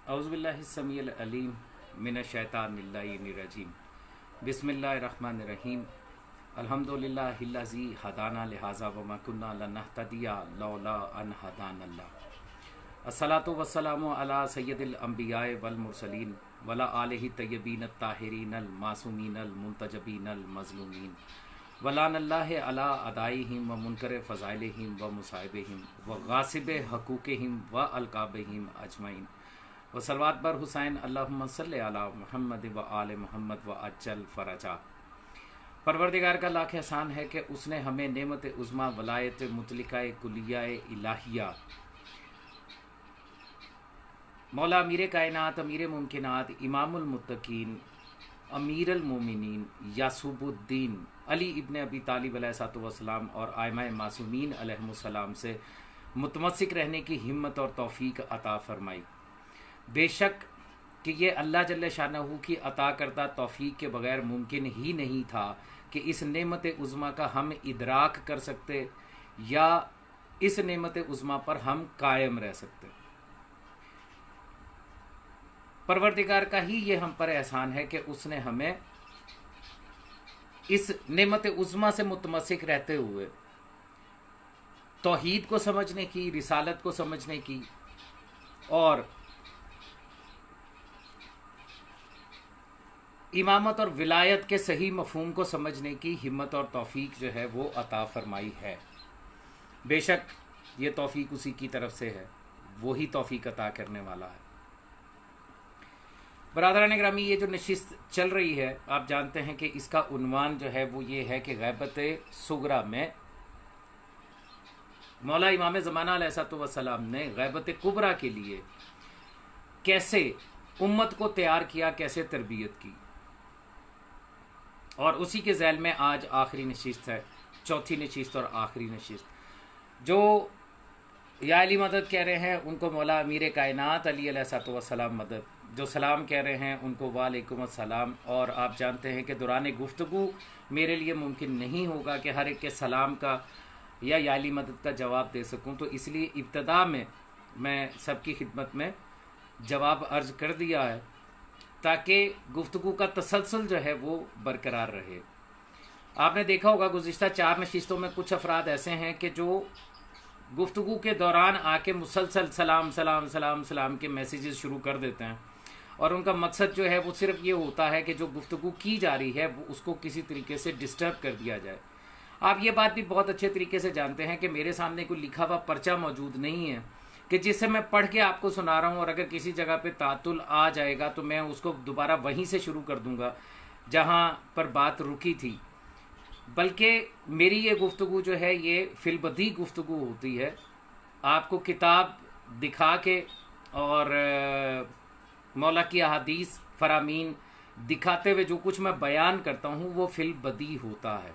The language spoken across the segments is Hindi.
औज़ुबिल्लाहिस्समीउल अलीम मिनश्शैतानिर्रजीम बिस्मिल्लाहिर्रहमानिर्रहीम अल्हम्दुलिल्लाहिल्लज़ी हदाना लिहाज़ा वमा कुन्ना लनहतदिया लौला अन हदानल्लाह। अस्सलातु वस्सलामु अला सय्यदिल अंबियाए वल मुरसलीन वला आलिहि तय्यबीन ताहिरीन अल मासूमीन अल मुंतजबीन अल मज़लूमीन वलानल्लाहि अला अदाइहिम व मुनकर फ़ज़ाइलिहिम व मुसाइबिहिम व गासिब हकूक़िहिम व अलकाबिहिम अजमईन व सलवात बर हुसैन अल्लाहुम्मा सल्लि अला मुहम्मद व आले मुहम्मद व अज्जल फ़रजा। परवरदिगार का लाख एहसान है कि उसने हमें नेमत उज़्मा वलायत मुतलिका कुलिया इलाहिया मौला अमीर कायनात अमीर मुमकिनात इमामुल मुत्तकीन अमीरुल मोमिनीन यासूबुद्दीन अली इब्ने अबी तालिब अलैहिस्सलाम और आइमा मासूमीन अलैहिमुस्सलाम से मुतमस्सिक रहने की हिम्मत और तौफीक अता फरमाई। बेशक कि ये अल्लाह जल्ले शानहू की अता करदा तौफीक के बगैर मुमकिन ही नहीं था कि इस नेमत उज़्मा का हम इदराक कर सकते या इस नेमत उज़्मा पर हम कायम रह सकते। परवरदिगार का ही ये हम पर एहसान है कि उसने हमें इस नेमत उज़्मा से मुतमस्सिक रहते हुए तौहीद को समझने की, रिसालत को समझने की और इमामत और विलायत के सही मफहूम को समझने की हिम्मत और तौफीक जो है वो अता फरमाई है। बेशक ये तौफीक उसी की तरफ से है, वो ही तौफीक अता करने वाला है। बरादरान ग्रामी, ये जो नशिस्त चल रही है आप जानते हैं कि इसका उन्वान जो है वो ये है कि गैबत सुगरा में मौला इमाम ज़माना अलैहिस्सलाम ने गैबत कुबरा के लिए कैसे उम्मत को तैयार किया, कैसे तरबियत की, और उसी के झैल में आज आखिरी नशिस्त है, चौथी नशिस्त और आखिरी नशिस्त। जो या अली मदद कह रहे हैं उनको मौला अमीर कायनात अली अलैहिस्सलाम मदद, जो सलाम कह रहे हैं उनको वालेकुम अस्सलाम। और आप जानते हैं कि दौरान गुफ्तगू मेरे लिए मुमकिन नहीं होगा कि हर एक के सलाम का या अली मदद का जवाब दे सकूं, तो इसलिए इब्तदा में मैं सबकी खिदमत में जवाब अर्ज कर दिया है ताकि गुफ्तगू का तसलसल जो है वो बरकरार रहे। आपने देखा होगा गुज़िश्ता 4 नशिस्तों में कुछ अफराद ऐसे हैं कि जो गुफ्तगू के दौरान आके मुसलसल सलाम सलाम सलाम सलाम के मैसेजेस शुरू कर देते हैं, और उनका मकसद जो है वो सिर्फ ये होता है कि जो गुफ्तगू की जा रही है वो उसको किसी तरीके से डिस्टर्ब कर दिया जाए। आप ये बात भी बहुत अच्छे तरीके से जानते हैं कि मेरे सामने कोई लिखा हुआ पर्चा मौजूद नहीं है कि जिससे मैं पढ़ के आपको सुना रहा हूँ, और अगर किसी जगह पे तातुल आ जाएगा तो मैं उसको दोबारा वहीं से शुरू कर दूंगा जहाँ पर बात रुकी थी। बल्कि मेरी ये गुफ्तगू जो है ये फिलबदी गुफ्तगू होती है, आपको किताब दिखा के और मौला की अहादीस फरामीन दिखाते हुए जो कुछ मैं बयान करता हूँ वो फिलबदी होता है।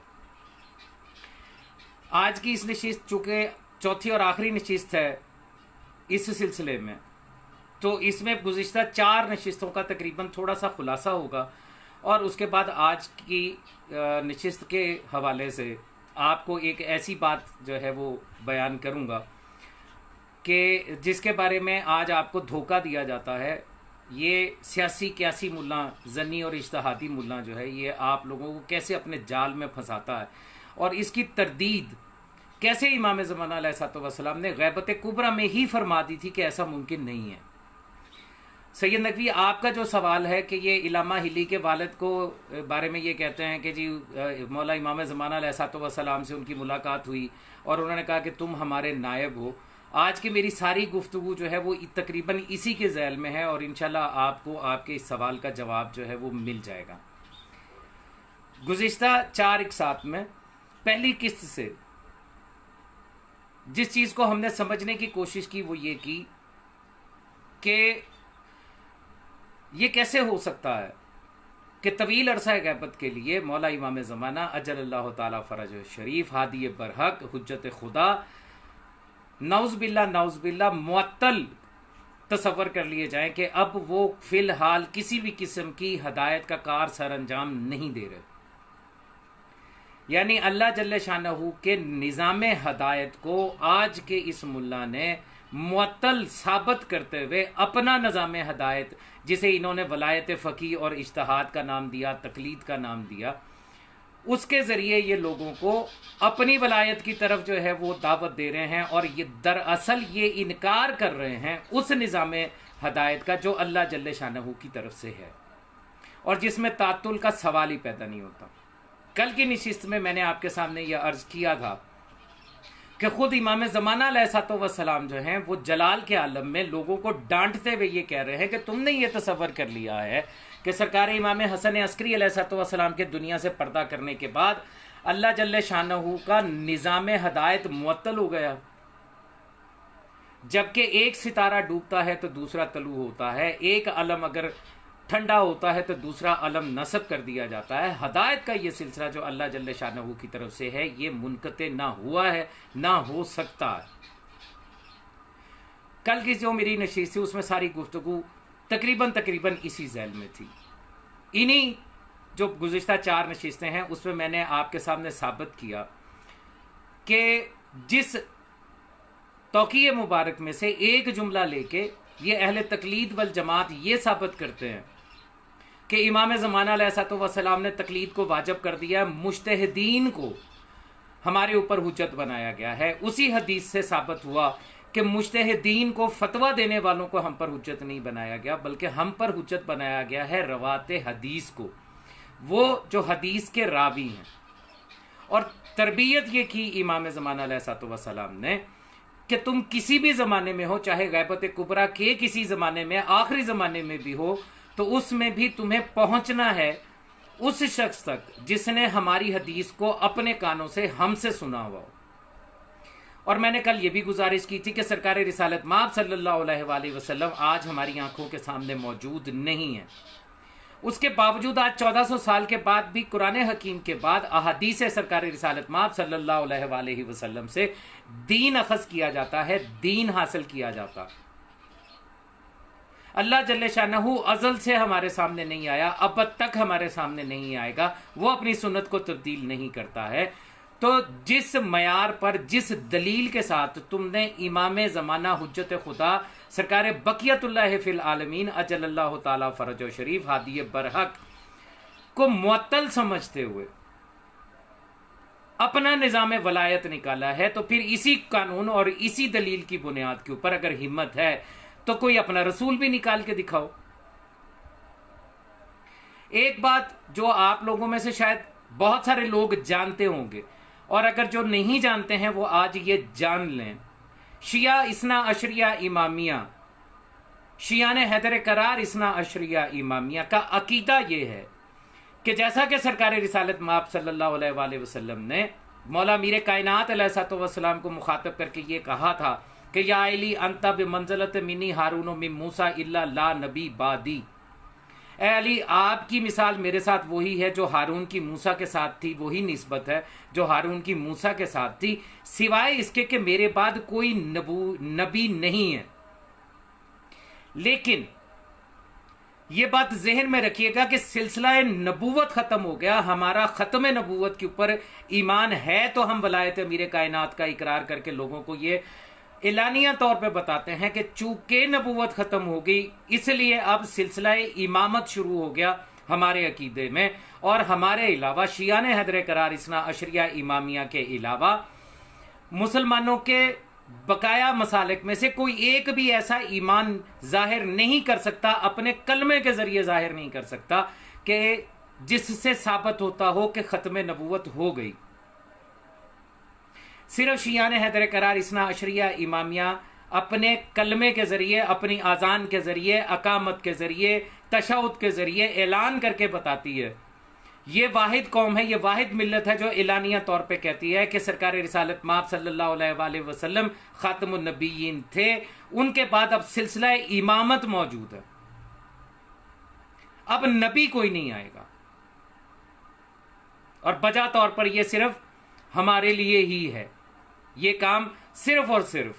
आज की इस नशिस्त चूँकि चौथी और आखिरी नशिस्त है इस सिलसिले में, तो इसमें गुज़िश्ता 4 नशिस्तों का तकरीबन थोड़ा सा खुलासा होगा, और उसके बाद आज की नशिस्त के हवाले से आपको एक ऐसी बात जो है वो बयान करूंगा कि जिसके बारे में आज आपको धोखा दिया जाता है। ये सियासी क्यासी मुल्ला, जन्नी और इज्तिहादी मुल्ला जो है ये आप लोगों को कैसे अपने जाल में फंसाता है, और इसकी तरदीद कैसे इमाम ज़माना अलैहिस्सलाम ने गैबत कुबरा में ही फरमा दी थी कि ऐसा मुमकिन नहीं है। सैयद नकवी, आपका जो सवाल है कि ये इलामा हिली के वालिद को बारे में ये कहते हैं कि जी मौला इमाम ज़माना अलैहिस्सलाम से उनकी मुलाकात हुई और उन्होंने कहा कि तुम हमारे नायब हो। आज की मेरी सारी गुफ्तगू जो है वो तकरीबन इसी के झैल में है, और इंशाल्लाह आपको आपके इस सवाल का जवाब जो है वो मिल जाएगा। गुज़िश्ता 4 इक़सात में पहली किस्त से जिस चीज़ को हमने समझने की कोशिश की वो ये की कि ये कैसे हो सकता है कि तवील अरसा गैबत के लिए मौला इमाम ज़माना अजल्लल्लाहु ताला फरज शरीफ हादी बरहक हुज्जत खुदा नौज़ बिल्ला मुअत्तल तसव्वुर कर लिए जाएं कि अब वो फ़िलहाल किसी भी किस्म की हदायत का कार सर अंजाम नहीं दे रहे। यानी अल्लाह जल्ले शानहू के निज़ाम हदायत को आज के इस मुल्ला ने मुअत्तल साबित करते हुए अपना निज़ाम हदायत, जिसे इन्होंने वलायत फ़क़ी और इज्तिहाद का नाम दिया, तकलीद का नाम दिया, उसके ज़रिए ये लोगों को अपनी वलायत की तरफ जो है वो दावत दे रहे हैं, और ये दरअसल ये इनकार कर रहे हैं उस निज़ाम हदायत का जो अल्लाह जल्ले शानहू की तरफ से है, और जिसमें तातुल का सवाल ही पैदा नहीं होता। कल की नशिस्त में मैंने आपके सामने यह अर्ज़ किया था कि खुद इमाम ज़माना अलैहिस्सलाम जो हैं वो जलाल के आलम में लोगों को डांटते हुए ये कह रहे हैं कि तुमने ये तसव्वुर कर लिया है कि सरकार इमाम हसन अस्करी अलैहिस्सलाम के दुनिया से पर्दा करने के बाद अल्लाह जल्ले शानहू का निज़ाम हदायत मुअत्तल हो गया, जबकि एक सितारा डूबता है तो दूसरा तलू होता है, एक अलम अगर ठंडा होता है तो दूसरा अलम नस्ब कर दिया जाता है। हदायत का ये सिलसिला जो अल्लाह जल्ले शानहू की तरफ से है ये मुनक़ते ना हुआ है, ना हो सकता है। कल की जो मेरी नशीस थी उसमें सारी गुफ्तगू तकरीबन इसी झैल में थी। इन्हीं जो गुज़िश्ता 4 नशीस्तें हैं उसमें मैंने आपके सामने साबित किया कि जिस तौक़ीए मुबारक में से एक जुमला लेके ये अहले तकलीद वल जमात ये साबित करते हैं कि इमाम ज़माना अलैहिस्सलाम ने तकलीद को वाजिब कर दिया, मुज्तहिदीन को हमारे ऊपर हुज्जत बनाया गया है। उसी हदीस से साबित हुआ कि मुज्तहिदीन को फतवा देने वालों को हम पर हुज्जत नहीं बनाया गया, बल्कि हम पर हुज्जत बनाया गया है रवाते हदीस को, वो जो हदीस के रावी हैं। और तरबियत ये की इमाम ज़माना अलैहिस्सलाम ने कि तुम किसी भी ज़माने में हो, चाहे गैबत कुबरा के किसी ज़माने में, आखिरी ज़माने में भी हो, तो उसमें भी तुम्हें पहुंचना है उस शख्स तक जिसने हमारी हदीस को अपने कानों से हमसे सुना हुआ हो। और मैंने कल ये भी गुजारिश की थी कि सरकार रिसालत माब सल्लल्लाहु अलैहि वसल्लम आज हमारी आंखों के सामने मौजूद नहीं है। उसके बावजूद आज 1400 साल के बाद भी कुरान हकीम के बाद अहादीस सरकार रिसालत माब सल्लल्लाहु अलैहि वसल्लम से दीन अखज़ किया जाता है, दीन हासिल किया जाता। अल्लाह जल्ले शानहू अज़ल से हमारे सामने नहीं आया, अब तक हमारे सामने नहीं आएगा, वो अपनी सुन्नत को तब्दील नहीं करता है। तो जिस मयार पर, जिस दलील के साथ तुमने इमाम ज़माना हुज्जत खुदा सरकार बक़ियतुल्लाह फ़िल आलमीन अजल्लल्लाहु ताला फ़रजो शरीफ हादी बरहक को मुअत्तल समझते हुए अपना निज़ाम वलायत निकाला है, तो फिर इसी कानून और इसी दलील की बुनियाद के ऊपर अगर हिम्मत है तो कोई अपना रसूल भी निकाल के दिखाओ। एक बात जो आप लोगों में से शायद बहुत सारे लोग जानते होंगे, और अगर जो नहीं जानते हैं वो आज ये जान लें, शिया इसना अशरिया इमामिया, शिया ने हैदर करार इसना अशरिया इमामिया का अकीदा ये है कि जैसा कि सरकार रिसालत माब सल्लल्लाहु अलैहि वसल्लम ने मौला मीर कायनात अलैहिस्सलाम को मुखातब करके ये कहा था कि या अली अंता बिमंज़लत मिनी हारून मिन मूसा इल्ला ला नबी बादी, ए अली आपकी मिसाल मेरे साथ वही है जो हारून की मूसा के साथ थी, वही निस्बत है जो हारून की मूसा के साथ थी, सिवाय इसके कि मेरे बाद कोई नबी नहीं है। लेकिन ये बात जहन में रखिएगा कि सिलसिला नबूवत ख़त्म हो गया, हमारा ख़त्म नबूवत के ऊपर ईमान है, तो हम वलायत अमीर कायनात का इकरार करके लोगों को ये एलानिया तौर पे बताते हैं कि चूंकि नबूवत ख़त्म हो गई इसलिए अब सिलसिला इमामत शुरू हो गया हमारे अकीदे में। और हमारे अलावा शिया ने हैदर करार इसना अशरिया इमामिया के अलावा मुसलमानों के बकाया मसालिक में से कोई एक भी ऐसा ईमान जाहिर नहीं कर सकता, अपने कलमे के ज़रिए जाहिर नहीं कर सकता कि जिससे साबित होता हो कि ख़त्म नबूवत हो गई। सिर्फ शिया ने हैदर करार इसना अशरिया इमामिया अपने कलमे के ज़रिए, अपनी आज़ान के ज़रिए, अकामत के ज़रिए, तशहुद के ज़रिए ऐलान करके बताती है। ये वाहिद कौम है, ये वाहिद मिल्लत है जो एलानिया तौर पे कहती है कि सरकार रिसालत माब सल्लल्लाहु अलैहि वसल्लम ख़ातमुन नबिय्यीन थे, उनके बाद अब सिलसिला इमामत मौजूद है, अब नबी कोई नहीं आएगा। और बजा तौर पर यह सिर्फ हमारे लिए ही है, ये काम सिर्फ और सिर्फ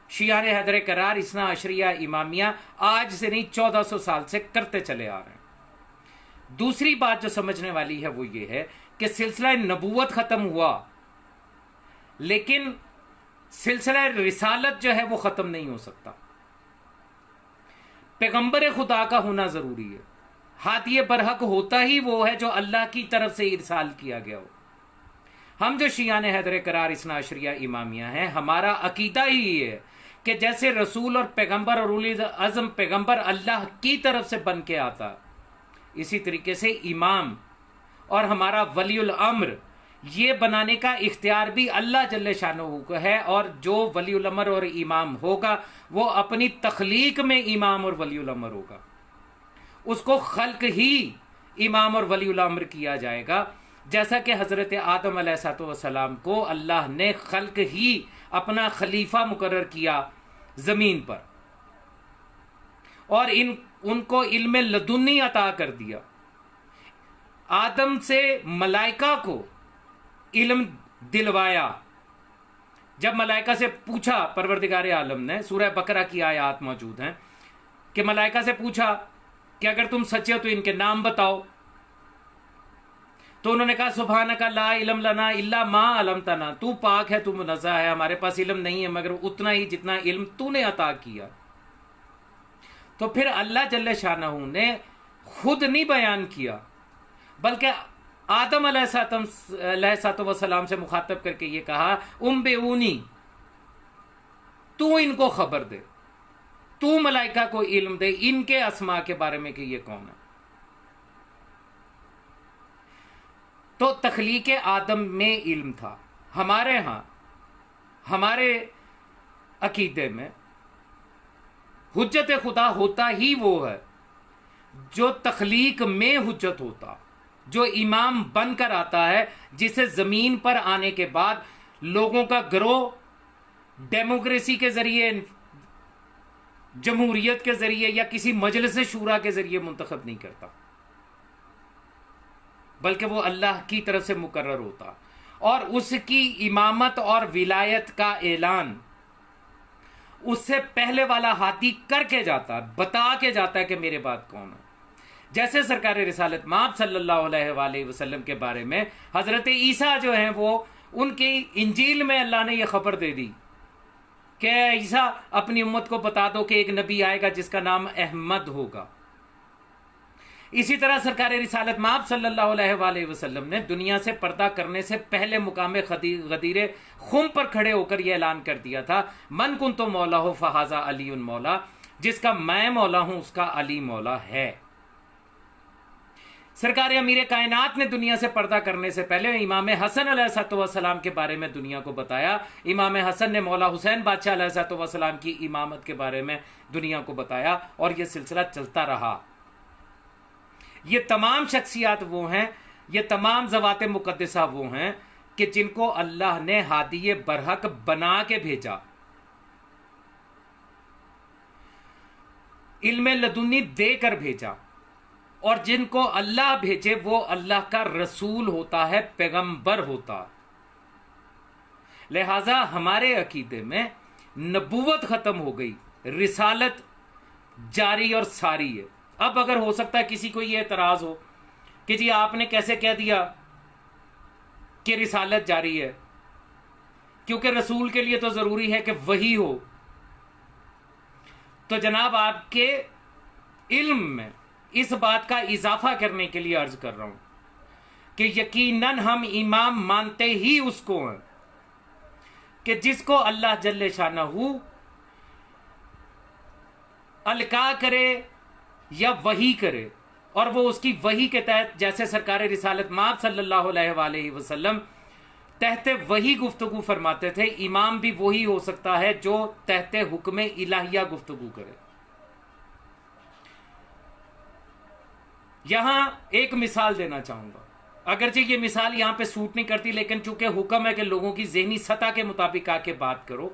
शिया ने हैदर करार इसना अशरिया इमामिया आज से नहीं 1400 साल से करते चले आ रहे हैं। दूसरी बात जो समझने वाली है वो ये है कि सिलसिला नबूवत ख़त्म हुआ, लेकिन सिलसिला रिसालत जो है वो ख़त्म नहीं हो सकता। पैगंबर खुदा का होना ज़रूरी है। हादी बरहक होता ही वो है जो अल्लाह की तरफ से इरसाल किया गया हो। हम जो शियान हैदर करार इसना अशरिया इमामिया हैं, हमारा अकीदा ही है कि जैसे रसूल और पैगंबर और उली अज़म पैगंबर अल्लाह की तरफ से बन के आता, इसी तरीके से इमाम और हमारा वलीउल अम्र ये बनाने का इख्तियार भी अल्लाह जल्ले शानहू को है। और जो वलीउल अम्र और इमाम होगा वो अपनी तख्लीक में इमाम और वलीउल अम्र होगा, उसको खल्क ही इमाम और वलीउल अम्र किया जाएगा। जैसा कि हज़रत आदम अलैहिस्सलाम को अल्लाह ने खल्क ही अपना खलीफा मुकर्रर किया ज़मीन पर और उनको इल्म लदुन्नी अता कर दिया। आदम से मलाइका को इल्म दिलवाया। जब मलाइका से पूछा परवरदिगार आलम ने, सूरह बकरा की आयत मौजूद हैं कि मलाइका से पूछा कि अगर तुम सच्चे हो तो इनके नाम बताओ, तो उन्होंने कहा सुब्हानका ला इल्म लना इल्ला मा अलमतना, तू पाक है, तू मुनज़्ज़ह है, हमारे पास इल्म नहीं है मगर उतना ही जितना इल्म तूने अता किया। तो फिर अल्लाह जल्ले शानहू ने खुद नहीं बयान किया बल्कि आदम अलैहिस्सलाम से मुखातब करके ये कहा उम्बेऊनी, तू इनको खबर दे, तू मलाइका को इल्म दे इनके अस्मा के बारे में कि ये कौन है। तो तख्लीक आदम में इल्म था। हमारे यहाँ हमारे अकीदे में हुज्जत खुदा होता ही वो है जो तख्लीक में हुज्जत होता, जो इमाम बनकर आता है, जिसे जमीन पर आने के बाद लोगों का गिरोह डेमोक्रेसी के जरिए, जमहूरियत के जरिए या किसी मजलिस शूरा के जरिए मुंतखब नहीं करता, बल्कि वो अल्लाह की तरफ से मुकर्रर होता और उसकी इमामत और विलायत का ऐलान उससे पहले वाला हादी करके जाता, बता के जाता है कि मेरे बाद कौन है। जैसे सरकार रिसालत माब सल्लल्लाहु अलैहि वसल्लम के बारे में हज़रत ईसा जो हैं वो उनकी इंजील में अल्लाह ने यह खबर दे दी कि ईसा अपनी उम्मत को बता दो कि एक नबी आएगा जिसका नाम अहमद होगा। इसी तरह सरकार रिसालत माब सल्लल्लाहु अलैहि वसल्लम ने दुनिया से पर्दा करने से पहले मुकाम गदीर खुम पर खड़े होकर यह ऐलान कर दिया था मन कुन तो मौला हो फहाजा अली उन मौला, जिसका मैं मौला हूं उसका अली मौला है। सरकार अमीर कायनात ने दुनिया से पर्दा करने से पहले इमाम हसन अलैहिस्सलाम के बारे में दुनिया को बताया। इमाम हसन ने मौला हुसैन बादशाह अलैहिस्सलाम की इमामत के बारे में दुनिया को बताया और यह सिलसिला चलता रहा। ये तमाम शख्सियात वो हैं, ये तमाम ज़वात मुक़द्दसा वो हैं कि जिनको अल्लाह ने हादी बरहक बना के भेजा, इल्म लदुन्नी देकर भेजा, और जिनको अल्लाह भेजे वो अल्लाह का रसूल होता है, पैगंबर होता। लिहाजा हमारे अकीदे में नबूवत खत्म हो गई, रिसालत जारी और सारी है। अब अगर हो सकता है किसी को ये एतराज हो कि जी आपने कैसे कह दिया कि रिसालत जारी है, क्योंकि रसूल के लिए तो जरूरी है कि वही हो। तो जनाब आपके इल्म में इस बात का इजाफा करने के लिए अर्ज कर रहा हूं कि यकीनन हम इमाम मानते ही उसको हैं कि जिसको अल्लाह जल्ले शानहू अलका करे या वही करे, और वो उसकी वही के तहत, जैसे सरकार रिसालत माब सल्लल्लाहु अलैहि वसल्लम तहते वही गुफ्तगू फरमाते थे, इमाम भी वही हो सकता है जो तहते हुक्म इलाहिया गुफ्तगू करे। यहां एक मिसाल देना चाहूंगा, अगरचे ये मिसाल यहां पे सूट नहीं करती, लेकिन चूंकि हुक्म है कि लोगों की ज़हनी सतह के मुताबिक आके बात करो,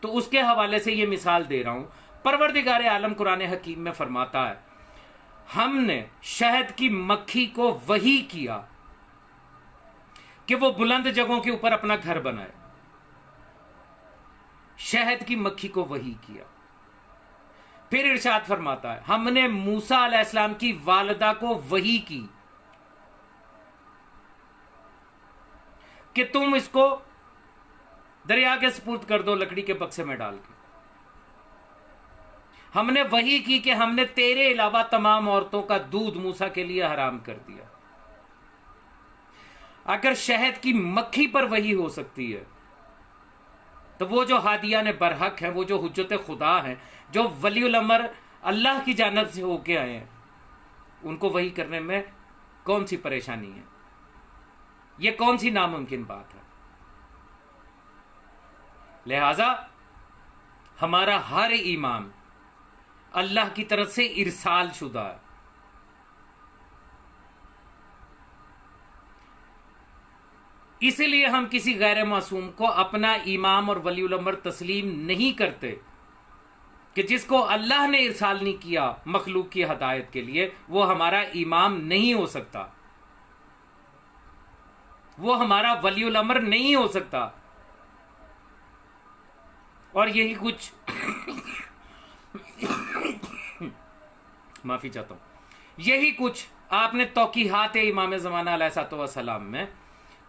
तो उसके हवाले से ये मिसाल दे रहा हूं। परवरदिगार आलम कुरान हकीम में फरमाता है हमने शहद की मक्खी को वही किया कि वो बुलंद जगहों के ऊपर अपना घर बनाए। शहद की मक्खी को वही किया। फिर इरशाद फरमाता है हमने मूसा अलैहिस्सलाम की वालिदा को वही की कि तुम इसको दरिया के सुपुर्द कर दो लकड़ी के बक्से में डाल के। हमने वही की कि हमने तेरे अलावा तमाम औरतों का दूध मूसा के लिए हराम कर दिया। अगर शहद की मक्खी पर वही हो सकती है तो वो जो हादिया ने बरहक है, वो जो हुज्जत खुदा है, जो वलीउल अमर अल्लाह की जानब से होके आए हैं, उनको वही करने में कौन सी परेशानी है? ये कौन सी नामुमकिन बात है? लिहाजा हमारा हर इमाम अल्लाह की तरफ से इरसाल शुदा है। इसलिए हम किसी गैर मासूम को अपना इमाम और वलीउल अमर तस्लीम नहीं करते कि जिसको अल्लाह ने इरसाल नहीं किया मखलूक की हदायत के लिए, वो हमारा इमाम नहीं हो सकता, वो हमारा वलीउल अमर नहीं हो सकता। और यही कुछ माफी चाहता हूं, यही कुछ आपने तौकीहात इमाम ज़माना अलैहिस्सलाम में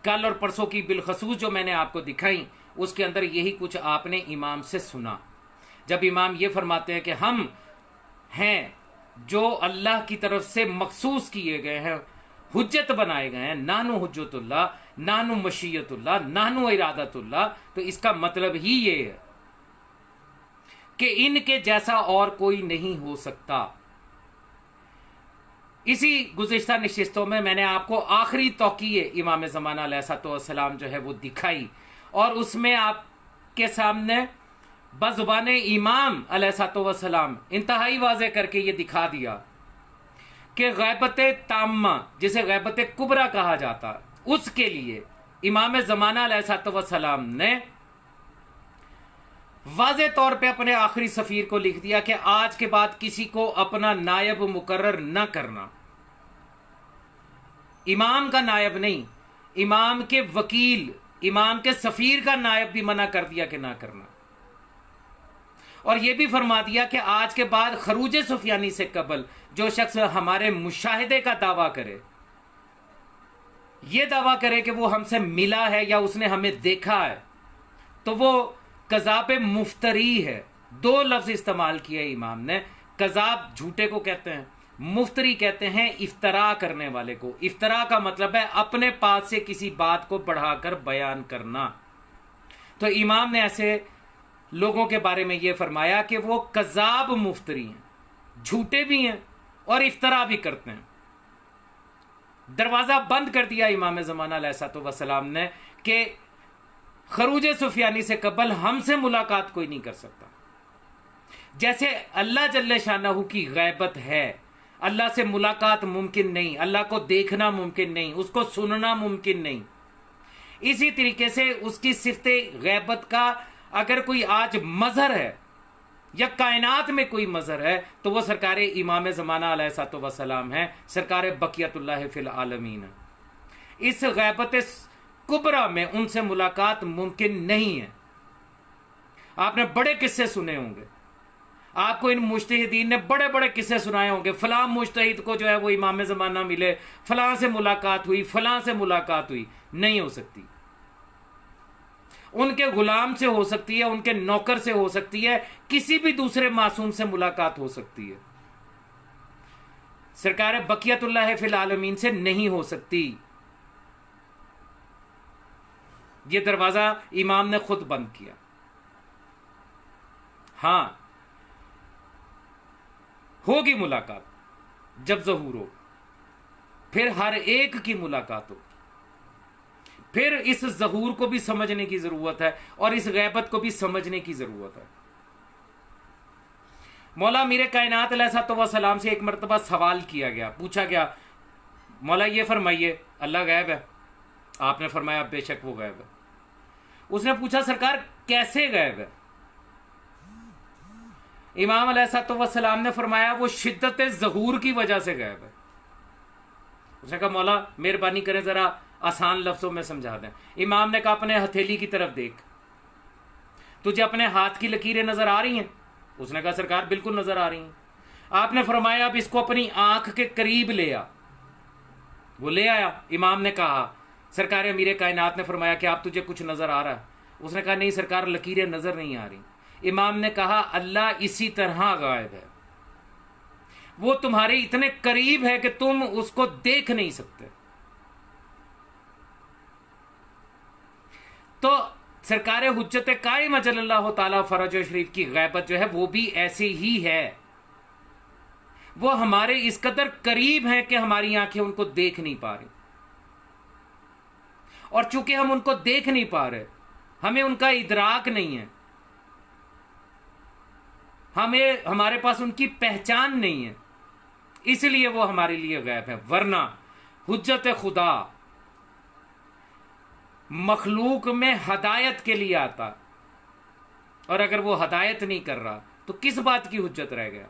कल और परसों की बिलखसूस जो मैंने आपको दिखाई, उसके अंदर यही कुछ आपने इमाम से सुना। जब इमाम ये फरमाते हैं कि हम हैं जो अल्लाह की तरफ से मखसूस किए गए हैं, हुज्जत बनाए गए हैं, नानु हुज्जतुल्लाह, नानु मशीयतुल्लाह, नानु इरादतुल्लाह, तो इसका मतलब ही ये है कि इनके जैसा और कोई नहीं हो सकता। इसी गुज़िश्ता नशिस्तों में मैंने आपको आखिरी तौकीए इमाम ज़माना अलैहिस्सलाम जो है वो दिखाई, और उसमें आपके सामने बज़ुबान इमाम अलैहिस्सलाम इंतहाई वाज़े करके ये दिखा दिया कि गैबत ताम्मा, जिसे गैबत कुबरा कहा जाता, उसके लिए इमाम ज़माना अलैहिस्सलाम ने वाज़े तौर पे अपने आखिरी सफीर को लिख दिया कि आज के बाद किसी को अपना नायब मुकर्रर न करना। इमाम का नायब नहीं, इमाम के वकील, इमाम के सफीर का नायब भी मना कर दिया कि ना करना। और यह भी फरमा दिया कि आज के बाद खरूज सुफियानी से कबल जो शख्स हमारे मुशाहिदे का दावा करे, यह दावा करे कि वो हमसे मिला है या उसने हमें देखा है, तो वो कज़ाब मुफ्तरी है। दो लफ्ज इस्तेमाल किए इमाम ने। कज़ाब झूठे को कहते हैं, मुफ्तरी कहते हैं इफ्तरा करने वाले को। इफ्तरा का मतलब है अपने पास से किसी बात को बढ़ाकर बयान करना। तो इमाम ने ऐसे लोगों के बारे में यह फरमाया कि वो कज़ाब मुफ्तरी हैं, झूठे भी हैं और इफ्तरा भी करते हैं। दरवाजा बंद कर दिया इमाम ज़माना अलैहिस्सलाम ने कि खरूज सुफियानी से कबल हमसे मुलाकात कोई नहीं कर सकता। जैसे अल्लाह जल्ले शानहू की गैबत है, अल्लाह से मुलाकात मुमकिन नहीं, अल्लाह को देखना मुमकिन नहीं, उसको सुनना मुमकिन नहीं, इसी तरीके से उसकी सिफते गैबत का अगर कोई आज मजहर है या कायनात में कोई मजहर है तो वह सरकार इमाम ज़माना अलैहिस्सलाम है, सरकार बकियतुल्लाह फिल आलमीन। इस गैबत कुबरा में उनसे मुलाकात मुमकिन नहीं है। आपने बड़े किस्से सुने होंगे, आपको इन मुज्तहिदीन ने बड़े बड़े किस्से सुनाए होंगे, फलां मुज्तहिद को जो है वो इमाम ज़माना मिले, फलां से मुलाकात हुई, फलां से मुलाकात हुई। नहीं हो सकती। उनके गुलाम से हो सकती है, उनके नौकर से हो सकती है, किसी भी दूसरे मासूम से मुलाकात हो सकती है, सरकार बकियतुल्लाह फिल आलमीन से नहीं हो सकती। ये दरवाजा इमाम ने खुद बंद किया। हां, होगी मुलाकात जब ज़हूर हो, फिर हर एक की मुलाकात हो, फिर इस ज़हूर को भी समझने की जरूरत है और इस गैबत को भी समझने की जरूरत है। मौला मीर कायनात अलैहिस्सलाम से एक मरतबा सवाल किया गया, पूछा गया, मौला ये फरमाइए अल्लाह गैब है? आपने फरमाया बेशक वो गैब है। उसने पूछा सरकार कैसे गैब है? इमाम अलैहिस्सलाम ने फरमाया वो शिद्दत ज़हूर की वजह से गैब है। उसने कहा मौला मेहरबानी करें जरा आसान लफ्जों में समझा दें। इमाम ने कहा अपने हथेली की तरफ देख, तुझे अपने हाथ की लकीरें नजर आ रही हैं? उसने कहा सरकार बिल्कुल नजर आ रही हैं। आपने फरमाया अब इसको अपनी आंख के करीब ले आ। वो ले आया। इमाम ने कहा, सरकार अमीर कायनात ने फरमाया कि आप तुझे कुछ नजर आ रहा है? उसने कहा नहीं सरकार, लकीरें नजर नहीं आ रही। इमाम ने कहा अल्लाह इसी तरह गायब है, वो तुम्हारे इतने करीब है कि तुम उसको देख नहीं सकते। तो सरकार हुज्जत कायम अजल्लल्लाहु ताला फरज शरीफ की गैबत जो है वो भी ऐसे ही है, वो हमारे इस कदर करीब हैं कि हमारी आंखें उनको देख नहीं पा रही, और चूंकि हम उनको देख नहीं पा रहे, हमें उनका इदराक नहीं है, हमें हमारे पास उनकी पहचान नहीं है, इसलिए वो हमारे लिए गैब है। वरना हुज्जत खुदा मखलूक में हदायत के लिए आता, और अगर वो हदायत नहीं कर रहा तो किस बात की हुज्जत रह गया।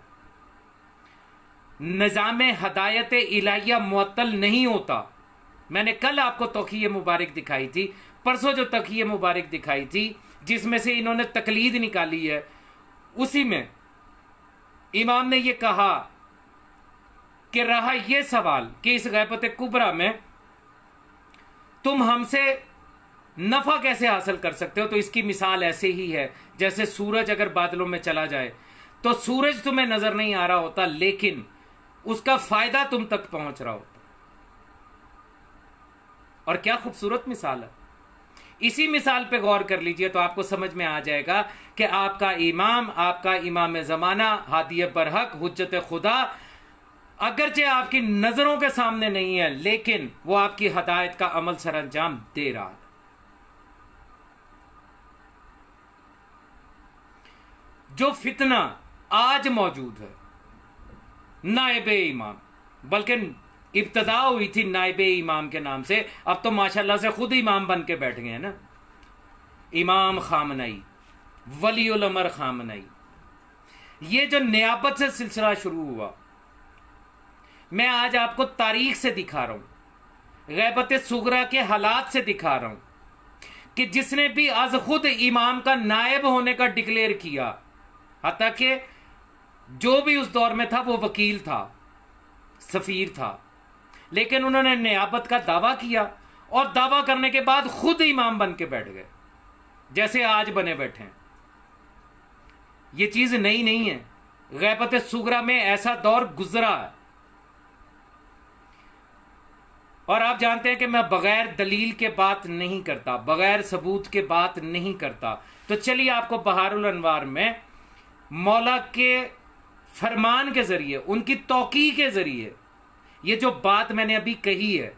निजाम हदायत इलाहिया मुअत्तल नहीं होता। मैंने कल आपको तौकीय मुबारक दिखाई थी, परसों जो तौकीय मुबारक दिखाई थी जिसमें से इन्होंने तकलीद निकाली है, उसी में इमाम ने यह कहा कि रहा यह सवाल कि इस गैबत कुबरा में तुम हमसे नफा कैसे हासिल कर सकते हो, तो इसकी मिसाल ऐसे ही है जैसे सूरज अगर बादलों में चला जाए तो सूरज तुम्हें नजर नहीं आ रहा होता, लेकिन उसका फायदा तुम तक पहुंच रहा होता। और क्या खूबसूरत मिसाल है। इसी मिसाल पे गौर कर लीजिए तो आपको समझ में आ जाएगा कि आपका इमाम जमाना हादी बरहक हुज्जत खुदा अगरचे आपकी नजरों के सामने नहीं है, लेकिन वो आपकी हदायत का अमल सरअंजाम दे रहा है। जो फितना आज मौजूद है नायबे इमाम, बल्कि इब्तदा हुई थी नायबे इमाम के नाम से, अब तो माशाल्लाह से खुद इमाम बन के बैठ गए हैं ना। इमाम खामनई, वलीउल अमर खामनई, ये जो नियाबत से सिलसिला शुरू हुआ, मैं आज आपको तारीख से दिखा रहा हूं, गैबत सुगरा के हालात से दिखा रहा हूं कि जिसने भी आज खुद इमाम का नायब होने का डिक्लेयर किया, हत्ता कि जो भी उस दौर में था वो वकील था, सफीर था, लेकिन उन्होंने नियाबत का दावा किया और दावा करने के बाद खुद इमाम बन के बैठ गए, जैसे आज बने बैठे हैं। ये चीज नई नहीं है, गैबत सुगरा में ऐसा दौर गुजरा है। और आप जानते हैं कि मैं बगैर दलील के बात नहीं करता, बगैर सबूत के बात नहीं करता। तो चलिए आपको बहारुल अनवार में मौला के फरमान के जरिए, उनकी तौकी के जरिए, ये जो बात मैंने अभी कही है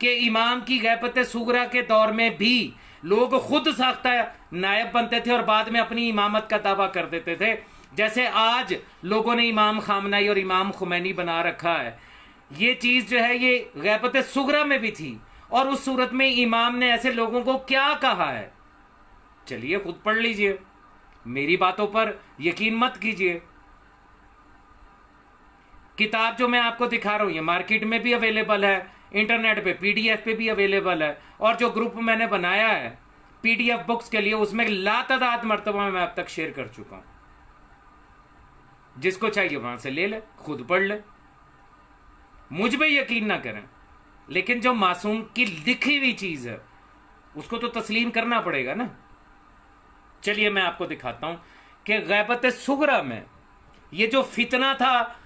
कि इमाम की गैबत सुगरा के दौर में भी लोग खुद साख्ता नायब बनते थे और बाद में अपनी इमामत का दावा कर देते थे, जैसे आज लोगों ने इमाम खामनाई और इमाम खुमैनी बना रखा है। ये चीज जो है ये गैबत सुगरा में भी थी, और उस सूरत में इमाम ने ऐसे लोगों को क्या कहा है, चलिए खुद पढ़ लीजिए, मेरी बातों पर यकीन मत कीजिए। किताब जो मैं आपको दिखा रहा हूं ये मार्केट में भी अवेलेबल है, इंटरनेट पे पीडीएफ पे भी अवेलेबल है, और जो ग्रुप मैंने बनाया है पीडीएफ बुक्स के लिए उसमें लातादाद मर्तबा मैं अब तक शेयर कर चुका हूं। जिसको चाहिए वहां से ले ले, खुद पढ़ ले, मुझ पे यकीन ना करें, लेकिन जो मासूम की लिखी हुई चीज है उसको तो तस्लीम करना पड़ेगा ना। चलिए मैं आपको दिखाता हूं कि गैबत सुगरा में ये जो फितना था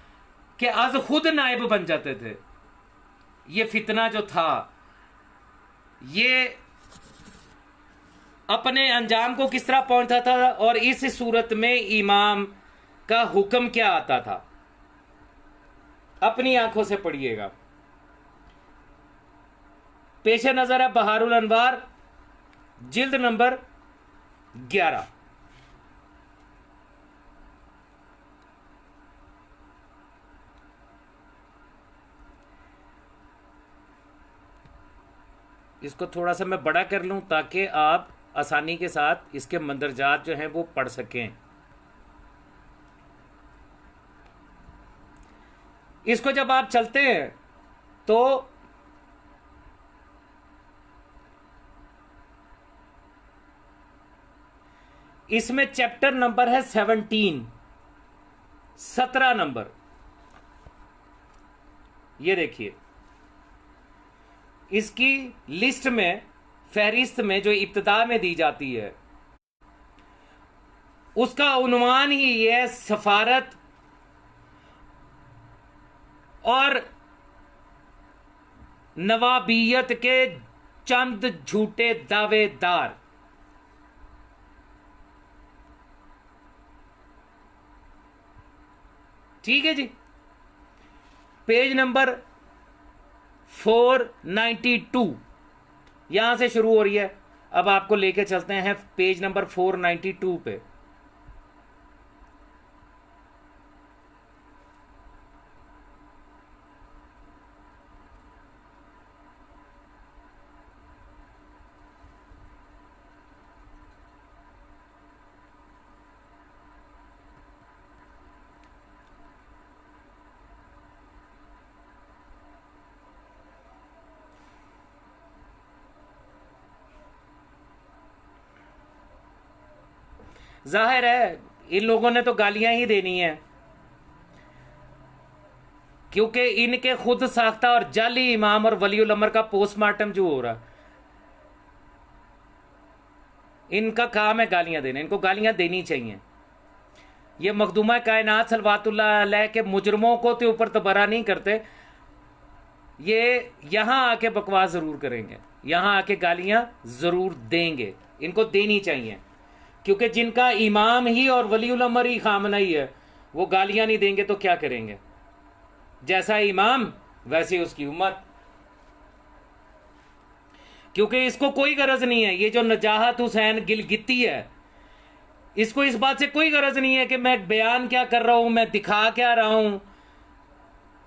कि आज खुद नायब बन जाते थे, ये फितना जो था ये अपने अंजाम को किस तरह पहुंचा था, और इस सूरत में इमाम का हुक्म क्या आता था, अपनी आंखों से पढ़िएगा। पेश नजर है बहारुल अनवार जिल्द नंबर 11। इसको थोड़ा सा मैं बड़ा कर लूं ताकि आप आसानी के साथ इसके मंदरजात जो हैं वो पढ़ सकें। इसको जब आप चलते हैं तो इसमें चैप्टर नंबर है 17 नंबर, ये देखिए इसकी लिस्ट में फहरिस्त में जो इब्तिदा में दी जाती है उसका उन्वान ही है सफारत और नवाबियत के चंद झूठे दावेदार। ठीक है जी, पेज नंबर 492 यहां से शुरू हो रही है। अब आपको लेके चलते हैं पेज नंबर 492 पे। जाहिर है इन लोगों ने तो गालियां ही देनी है, क्योंकि इनके खुद साख्ता और जाली इमाम और वली उल अमर का पोस्टमार्टम जो हो रहा, इनका काम है गालियां देना। इनको गालियां देनी चाहिए। ये मखदूमा कायनात सलवातुल्लाह अलैह के मुजरमों को तो ऊपर तबरा नहीं करते, ये यहां आके बकवास जरूर करेंगे, यहां आके गालियां जरूर देंगे। इनको देनी चाहिए, क्योंकि जिनका इमाम ही और वली उल अमर ही खामना ही है, वो गालियां नहीं देंगे तो क्या करेंगे? जैसा इमाम वैसे उसकी उम्मत। क्योंकि इसको कोई गरज नहीं है, ये जो नजाहत हुसैन गिलगिती है, इसको इस बात से कोई गरज नहीं है कि मैं बयान क्या कर रहा हूं, मैं दिखा क्या रहा हूं।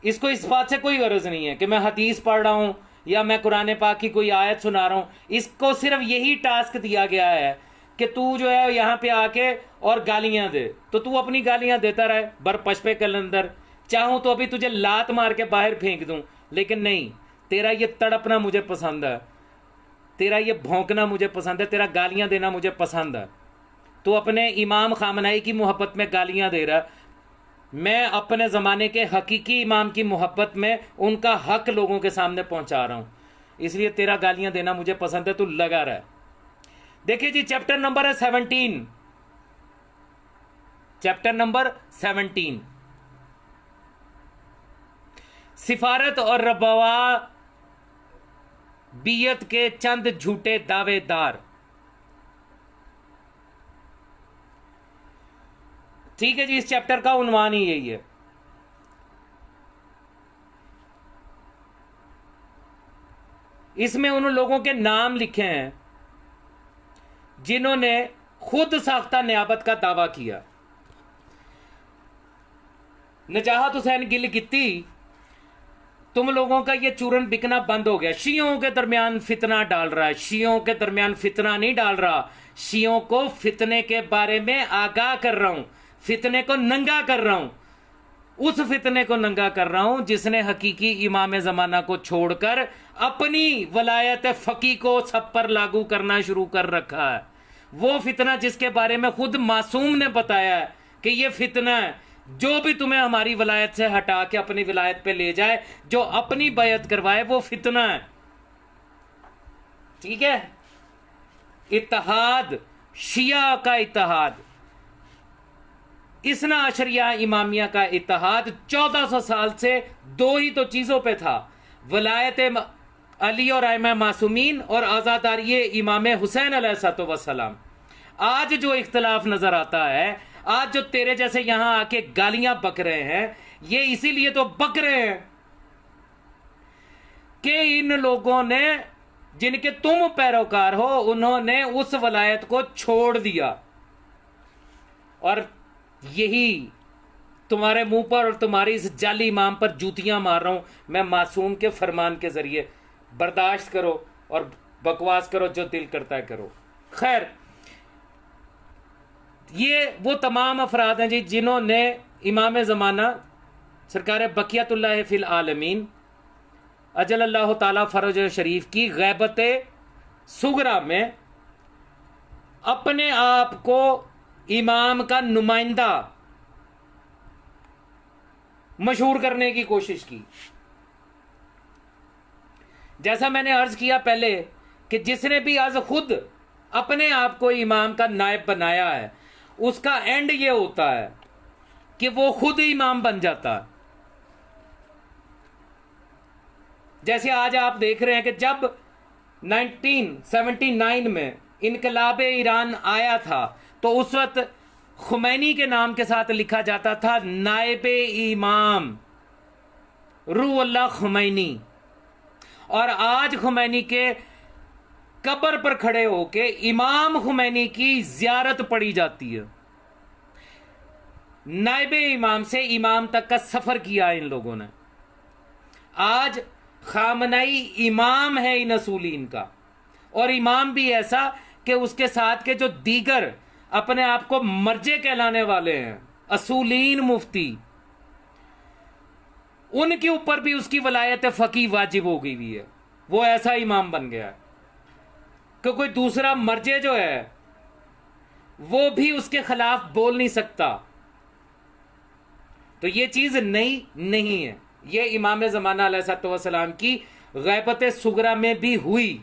इसको इस बात से कोई गरज नहीं है कि मैं हदीस पढ़ रहा हूं या मैं कुरान पाक की कोई आयत सुना रहा हूं। इसको सिर्फ यही टास्क दिया गया है कि तू जो है यहां पे आके और गालियां दे, तो तू अपनी गालियां देता रहे बर पशपे कलंदर। चाहूं तो अभी तुझे लात मार के बाहर फेंक दूं, लेकिन नहीं, तेरा ये तड़पना मुझे पसंद है, तेरा ये भौंकना मुझे पसंद है, तेरा गालियां देना मुझे पसंद है। तो अपने इमाम खामनाई की मोहब्बत में गालियां दे रहा, मैं अपने ज़माने के हकीकी इमाम की मोहब्बत में उनका हक लोगों के सामने पहुंचा रहा हूं, इसलिए तेरा गालियां देना मुझे पसंद है, तू लगा रहा। देखिए जी, चैप्टर नंबर है 17, चैप्टर नंबर 17, सिफारत और रबवा बियत के चंद झूठे दावेदार। ठीक है जी, इस चैप्टर का उन्वान ही यही है। इसमें उन लोगों के नाम लिखे हैं जिन्होंने खुद साख्ता नियाबत का दावा किया। नजाहत हुसैन गिलगिती, तुम लोगों का ये चूरन बिकना बंद हो गया। शियों के दरमियान फितना डाल रहा है, शियों के दरमियान फितना नहीं डाल रहा, शियों को फितने के बारे में आगाह कर रहा हूं, फितने को नंगा कर रहा हूं, उस फितने को नंगा कर रहा हूं जिसने हकीकी इमाम जमाना को छोड़कर अपनी वलायत फकी को सब पर लागू करना शुरू कर रखा है। वो फितना जिसके बारे में खुद मासूम ने बताया है कि ये फितना है, जो भी तुम्हें हमारी वलायत से हटा के अपनी विलायत पे ले जाए, जो अपनी बैयत करवाए, वो फितना है। ठीक है, इत्तेहाद, शिया का इत्तेहाद, इसना अशरिया इमामिया का इत्तेहाद 1400 साल से दो ही तो चीजों पे था, वलायत अली और आइमा मासूमीन और आजादारी इमाम हुसैन अलैहिस्सलाम। आज जो इख्तलाफ नजर आता है, आज जो तेरे जैसे यहां आके गालियां बक रहे हैं, ये इसीलिए तो बक रहे हैं कि इन लोगों ने, जिनके तुम पैरोकार हो, उन्होंने उस वलायत को छोड़ दिया। और यही तुम्हारे मुंह पर और तुम्हारी इस जाली इमाम पर जूतियां मार रहा हूं मैं मासूम के फरमान के जरिए। बर्दाश्त करो और बकवास करो, जो दिल करता है करो। खैर, ये वो तमाम अफराद हैं जी जिन्होंने इमाम ज़माना सरकार बकियतुल्लाह फिल आलमीन अजल अल्लाह ताला फरज शरीफ की गैबत सुगरा में अपने आप को इमाम का नुमाइंदा मशहूर करने की कोशिश की। जैसा मैंने अर्ज किया पहले कि जिसने भी आज खुद अपने आप को इमाम का नायब बनाया है, उसका एंड ये होता है कि वो खुद इमाम बन जाता है। जैसे आज आप देख रहे हैं कि जब 1979 में इनकलाब ईरान आया था तो उस वक्त खुमैनी के नाम के साथ लिखा जाता था नायब इमाम रूहुल्लाह खुमैनी, और आज खुमैनी के कब्र पर खड़े होके इमाम खुमैनी की जियारत पड़ी जाती है। नायब इमाम से इमाम तक का सफर किया इन लोगों ने। आज खामनाई इमाम है इन असूलीन का, और इमाम भी ऐसा कि उसके साथ के जो दीगर अपने आप को मर्जे कहलाने वाले हैं, असूलीन मुफ्ती, उनके ऊपर भी उसकी वलायत फकी वाजिब हो गई हुई है। वो ऐसा इमाम बन गया कि कोई दूसरा मर्जे जो है वो भी उसके खिलाफ बोल नहीं सकता। तो ये चीज नहीं है। ये इमाम ज़माना अलैहिस्सलाम की गैबत सुगरा में भी हुई।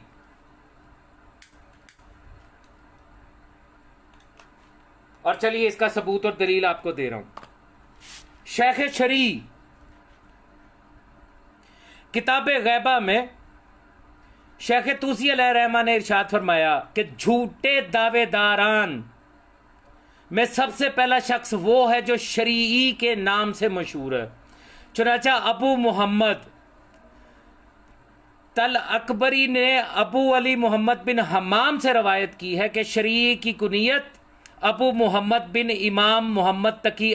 और चलिए इसका सबूत और दलील आपको दे रहा हूं। शेख शरी किताब गैबा में शेख तूसी अलैहिर्रहमान ने इरशाद फरमाया कि झूठे दावेदारान में सबसे पहला शख्स वो है जो शरीई के नाम से मशहूर है। चुनाचा अबू मोहम्मद तल अकबरी ने अबू अली मोहम्मद बिन हमाम से रवायत की है कि शरीई की कुनियत अबू मोहम्मद बिन इमाम मोहम्मद तकी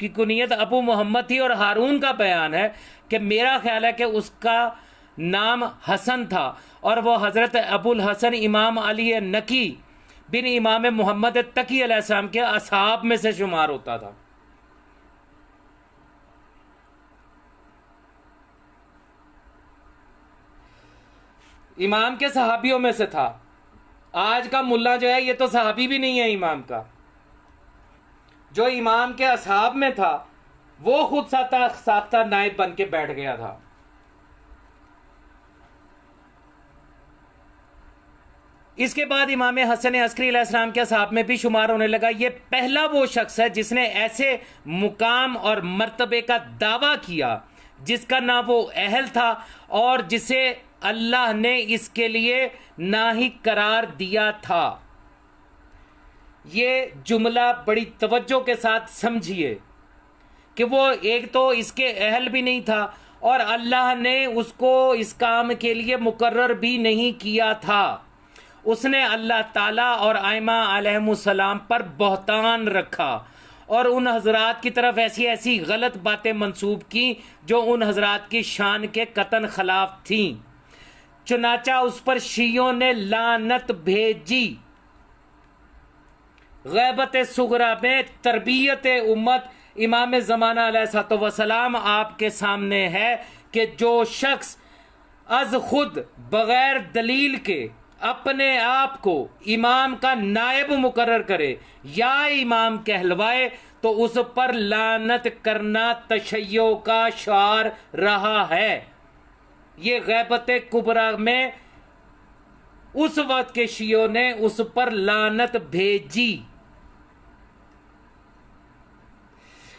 की कुनियत अबू मोहम्मद थी, और हारून का बयान है कि मेरा ख्याल है कि उसका नाम हसन था, और वह हज़रत अबुल हसन इमाम अली नकी बिन इमाम मोहम्मद तकी अलैहिस्सलाम के असहाब में से शुमार होता था। इमाम के सहाबियों में से था। आज का मुल्ला जो है ये तो सहाबी भी नहीं है इमाम का। जो इमाम के असहाब में था वो खुद साख्ता नायब बन के बैठ गया था। इसके बाद इमाम हसन अस्करी अलैहिस्सलाम के असहाब में भी शुमार होने लगा। ये पहला वो शख्स है जिसने ऐसे मुकाम और मर्तबे का दावा किया जिसका ना वो अहल था और जिसे अल्लाह ने इसके लिए ना ही करार दिया था। ये जुमला बड़ी तवज्जो के साथ समझिए कि वो एक तो इसके अहल भी नहीं था और अल्लाह ने उसको इस काम के लिए मुकर्रर भी नहीं किया था। उसने अल्लाह ताला और आइमा अलैहिमुस्सलाम पर बहतान रखा और उन हजरात की तरफ ऐसी ऐसी गलत बातें मंसूब की जो उन हजरात की शान के कतन खिलाफ थीं। चुनाचा उस पर शियों ने लानत भेजी। गैबत सुगरा में तरबियत उम्मत इमाम ज़माना अलैहिस्सलाम आपके सामने है कि जो शख्स अज खुद बगैर दलील के अपने आप को इमाम का नायब मुकर्रर करे या इमाम कहलवाए तो उस पर लानत करना तशय्यो का शार रहा है। ये गैबत कुबरा में उस वक्त के शियों ने उस पर लानत भेजी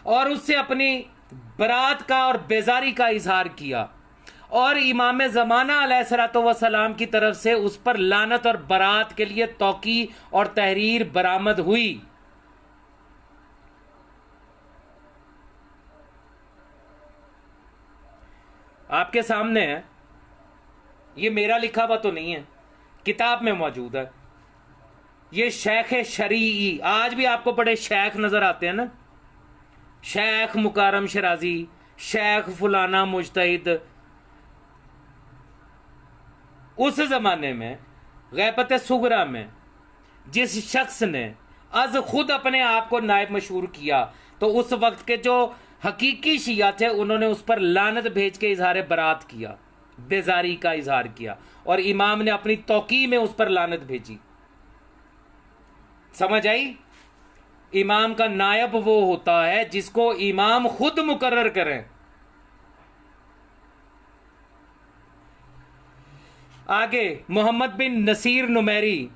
और उससे अपनी बरात का और बेजारी का इजहार किया और इमाम ज़माना अलैहिस्सलाम की तरफ से उस पर लानत और बरात के लिए तौकी और तहरीर बरामद हुई। आपके सामने है, ये मेरा लिखा हुआ तो नहीं है, किताब में मौजूद है। ये शेख शरीई, आज भी आपको बड़े शेख नजर आते हैं ना, शेख मुकारम शराजी, शेख फुलाना मुजतहिद। उस जमाने में गैबत सुगरा में जिस शख्स ने अज खुद अपने आप को नायब मशहूर किया तो उस वक्त के जो हकीकी शिया थे उन्होंने उस पर लानत भेज के इजहार बरात किया, बेजारी का इजहार किया और इमाम ने अपनी तौकी में उस पर लानत भेजी। समझ आई? इमाम का नायब वो होता है जिसको इमाम खुद मुकर्रर करें। आगे मोहम्मद बिन नसीर नुमैरी,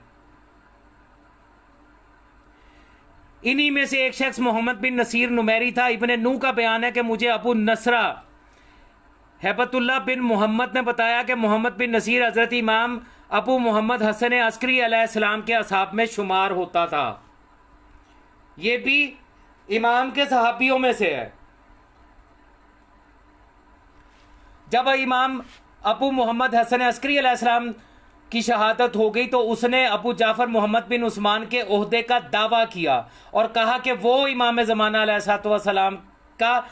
इन्हीं में से एक शख्स मोहम्मद बिन नसीर नुमैरी था। इब्ने नू का बयान है कि मुझे अबू नसरा हैबतुल्लाह बिन मोहम्मद ने बताया कि मोहम्मद बिन नसीर हजरत इमाम अबू मोहम्मद हसन अस्करी अलैहिस्सलाम के असहाब में शुमार होता था। ये भी इमाम के सहाबियों में से है। जब इमाम अबू मोहम्मद हसन अस्करी अलैहिस्सलाम की शहादत हो गई तो उसने अबू जाफर मोहम्मद बिन उस्मान के ओहदे का दावा किया और कहा कि वो इमाम ज़माना अलैहिस्सलाम का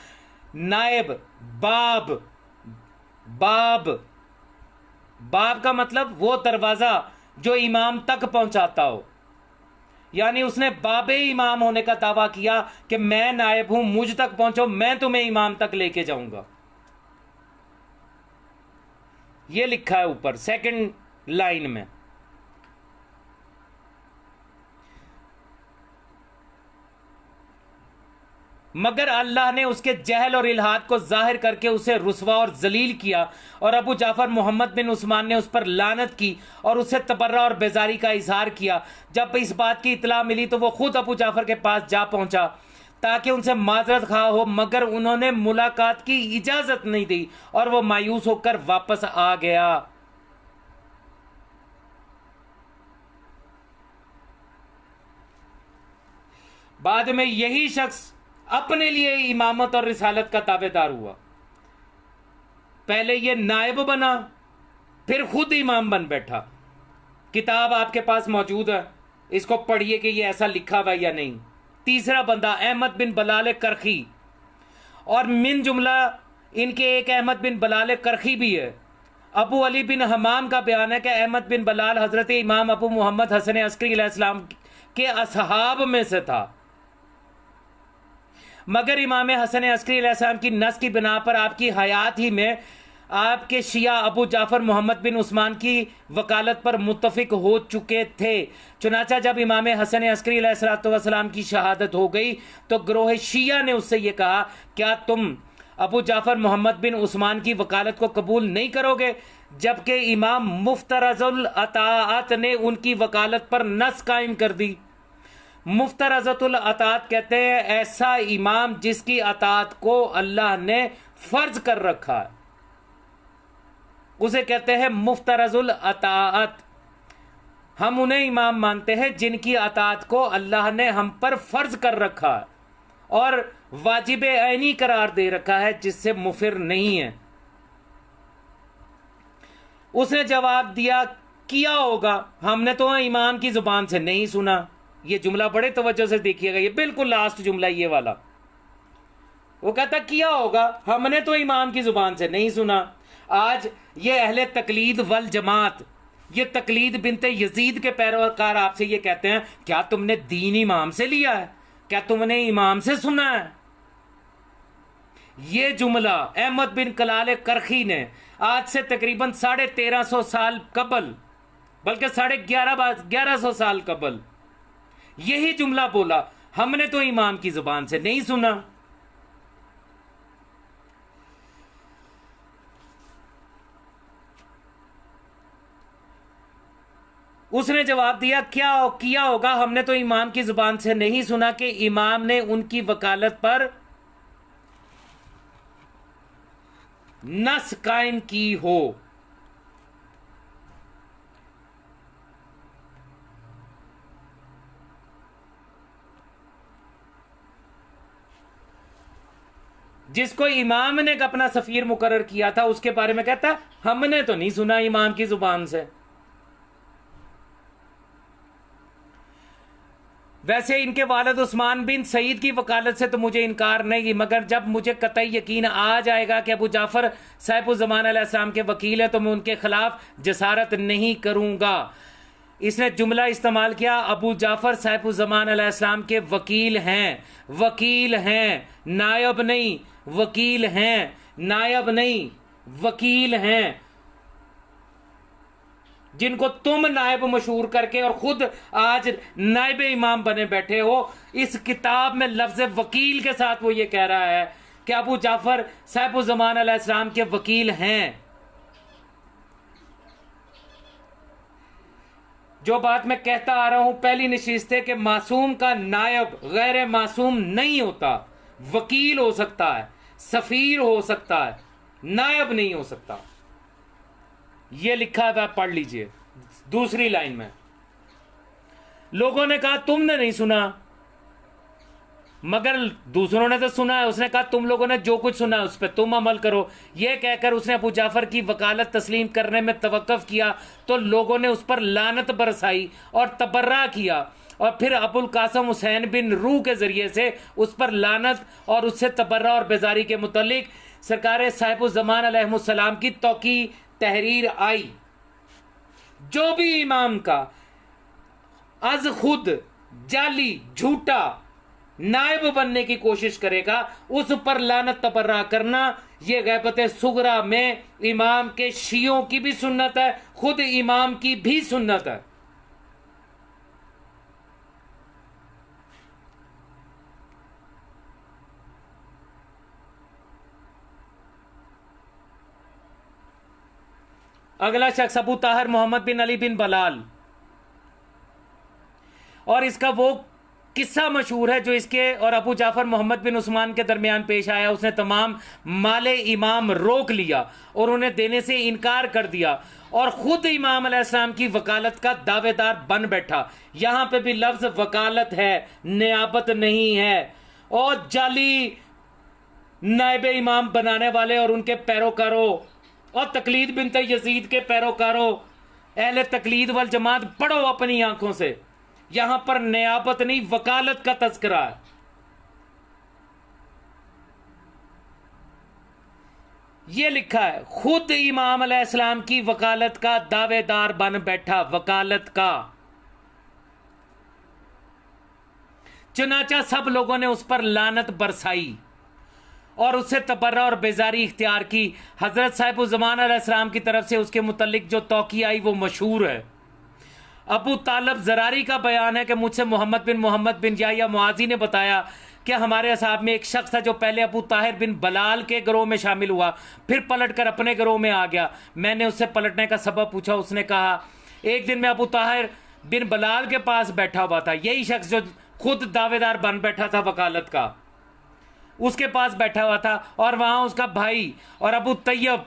नायब बाब का मतलब वो दरवाज़ा जो इमाम तक पहुंचाता हो, यानी उसने बाबे इमाम होने का दावा किया कि मैं नायब हूं, मुझ तक पहुंचो, मैं तुम्हें इमाम तक लेके जाऊंगा। ये लिखा है ऊपर सेकंड लाइन में। मगर अल्लाह ने उसके जहल और इल्हाद को जाहिर करके उसे रुसवा और जलील किया और अबू जाफर मोहम्मद बिन उस्मान ने उस पर लानत की और उससे तबर्रा और बेजारी का इजहार किया। जब इस बात की इतला मिली तो वो खुद अबू जाफर के पास जा पहुंचा ताकि उनसे माजरत खा हो, मगर उन्होंने मुलाकात की इजाजत नहीं दी और वो मायूस होकर वापस आ गया। बाद में यही शख्स अपने लिए इमामत और रिसालत का ताबेदार हुआ। पहले ये नायब बना, फिर खुद इमाम बन बैठा। किताब आपके पास मौजूद है, इसको पढ़िए कि ये ऐसा लिखा हुआ या नहीं। तीसरा बंदा अहमद बिन बलाल करखी, और मिन जुमला इनके एक अहमद बिन बलाल करखी भी है। अबू अली बिन हमाम का बयान है कि अहमद बिन बलाल हजरत इमाम अबू मोहम्मद हसन अस्करी अलैहिस्सलाम के असहाब में से था, मगर इमाम हसन अस्करी अलैहिस्सलाम की नस की बिना पर आपकी हयात ही में आपके शिया अबू जाफर मोहम्मद बिन उस्मान की वकालत पर मुत्तफिक हो चुके थे। चुनाचा जब इमाम हसन अस्करी अलैहिस्सलाम की शहादत हो गई तो ग्रोह शिया ने उससे ये कहा, क्या तुम अबू जाफर मोहम्मद बिन उस्मान की वकालत को कबूल नहीं करोगे? जबकि इमाम मुफ्तरजुल अताअत ने उनकी वकालत पर नस कायम कर दी। मुफ्तरजुल अताअत कहते हैं ऐसा इमाम जिसकी अताअत को अल्लाह ने फर्ज कर रखा है, उसे कहते हैं मुफ्तरजुल अताअत। हम उन्हें इमाम मानते हैं जिनकी अताअत को अल्लाह ने हम पर फर्ज कर रखा है और वाजिब ऐनी करार दे रखा है, जिससे मुफिर नहीं है। उसने जवाब दिया, किया होगा, हमने तो इमाम की जुबान से नहीं सुना। ये जुमला बड़े तवज्जो से देखिएगा, ये बिल्कुल लास्ट जुमला ये वाला। वो कहता किया होगा, हमने तो इमाम की जुबान से नहीं सुना। आज ये अहले तकलीद वल जमात, ये तकलीद बिनते यजीद के पैरोकार आपसे ये कहते हैं, क्या तुमने दीन इमाम से लिया है? क्या तुमने इमाम से सुना है? ये जुमला अहमद बिन कलाल करखी ने आज से तकरीबन 1350 साल कबल, बल्कि 1150 साल कबल यही जुमला बोला, हमने तो इमाम की जुबान से नहीं सुना। उसने जवाब दिया, क्या किया होगा, हमने तो इमाम की जुबान से नहीं सुना कि इमाम ने उनकी वकालत पर नस कायम की हो। जिसको इमाम ने अपना सफीर मुकर्रर किया था उसके बारे में कहता हमने तो नहीं सुना इमाम की जुबान से। वैसे इनके वालिद उस्मान बिन सईद की वकालत से तो मुझे इनकार नहीं, मगर जब मुझे कतई यकीन आ जाएगा कि अबू जाफर साहिबुज़्ज़मान अलैहिस्सलाम के वकील है तो मैं उनके खिलाफ जसारत नहीं करूंगा। इसने जुमला इस्तेमाल किया, अबू जाफर साहिबुज़्ज़मान अलैहिस्सलाम के वकील हैं, वकील हैं, नायब नहीं, वकील हैं, नायब नहीं, वकील हैं, जिनको तुम नायब मशहूर करके और खुद आज नायब इमाम बने बैठे हो। इस किताब में लफ्ज़ वकील के साथ वो ये कह रहा है कि अबू जाफर साहिबुज़्ज़मान अलैहिस्सलाम के वकील हैं। जो बात मैं कहता आ रहा हूं पहली नशीस्त है कि मासूम का नायब गैर मासूम नहीं होता। वकील हो सकता है, सफीर हो सकता है, नायब नहीं हो सकता। यह लिखा था, पढ़ लीजिए। दूसरी लाइन में लोगों ने कहा तुमने नहीं सुना, मगर दूसरों ने तो सुना है। उसने कहा तुम लोगों ने जो कुछ सुना है उस पर तुम अमल करो। यह कहकर उसने अबू जाफर की वकालत तस्लीम करने में तवक्कुफ किया तो लोगों ने उस पर लानत बरसाई और तबर्रा किया, और फिर अबुल कासम हुसैन बिन रूह के जरिए से उस पर लानत और उससे तबर्रा और बेजारी के मुतल्लिक सरकार साहिबुज़्ज़मान अलैहिस्सलाम की तौकी तहरीर आई। जो भी इमाम का अज खुद जाली झूठा नायब बनने की कोशिश करेगा उस पर लानत तबर्रा करना, यह गैबत सुगरा में इमाम के शियों की भी सुन्नत है, खुद इमाम की भी सुन्नत है। अगला शख्स अबू ताहिर मोहम्मद बिन अली बिन बलाल, और इसका वो किस्सा मशहूर है जो इसके और अबू जाफर मोहम्मद बिन उस्मान के दरमियान पेश आया। उसने तमाम माले इमाम रोक लिया और उन्हें देने से इनकार कर दिया और खुद इमाम अलैहिस्सलाम की वकालत का दावेदार बन बैठा। यहां पे भी लफ्ज वकालत है, नियाबत नहीं है। और जाली नायब इमाम बनाने वाले और उनके पैरोकारों और तकलीद बिन यजीद के पैरोकारों, अहले तकलीद वल जमात, पढ़ो अपनी आंखों से। यहां पर नियाबत नहीं वकालत का तस्करा है। यह लिखा है खुद इमाम अलैहिस्सलाम की वकालत का दावेदार बन बैठा, वकालत का। चुनाचा सब लोगों ने उस पर लानत बरसाई और उससे तबर्रा और बेजारी इख्तियार की। हजरत साहिबुज़्ज़मान अलैहिस्सलाम की तरफ से उसके मुतल्लिक जो तौकी आई वो मशहूर है। अबू तालब ज़रारी का बयान है कि मुझसे मोहम्मद बिन याह्या मुआज़ी ने बताया कि हमारे असहाब में एक शख्स था जो पहले अबू ताहिर बिन बलाल के गिरोह में शामिल हुआ, फिर पलटकर अपने गिरोह में आ गया। मैंने उससे पलटने का सबब पूछा। उसने कहा एक दिन मैं अबू ताहिर बिन बलाल के पास बैठा हुआ था, यही शख्स जो खुद दावेदार बन बैठा था वकालत का, उसके पास बैठा हुआ था, और वहां उसका भाई और अबू तैयब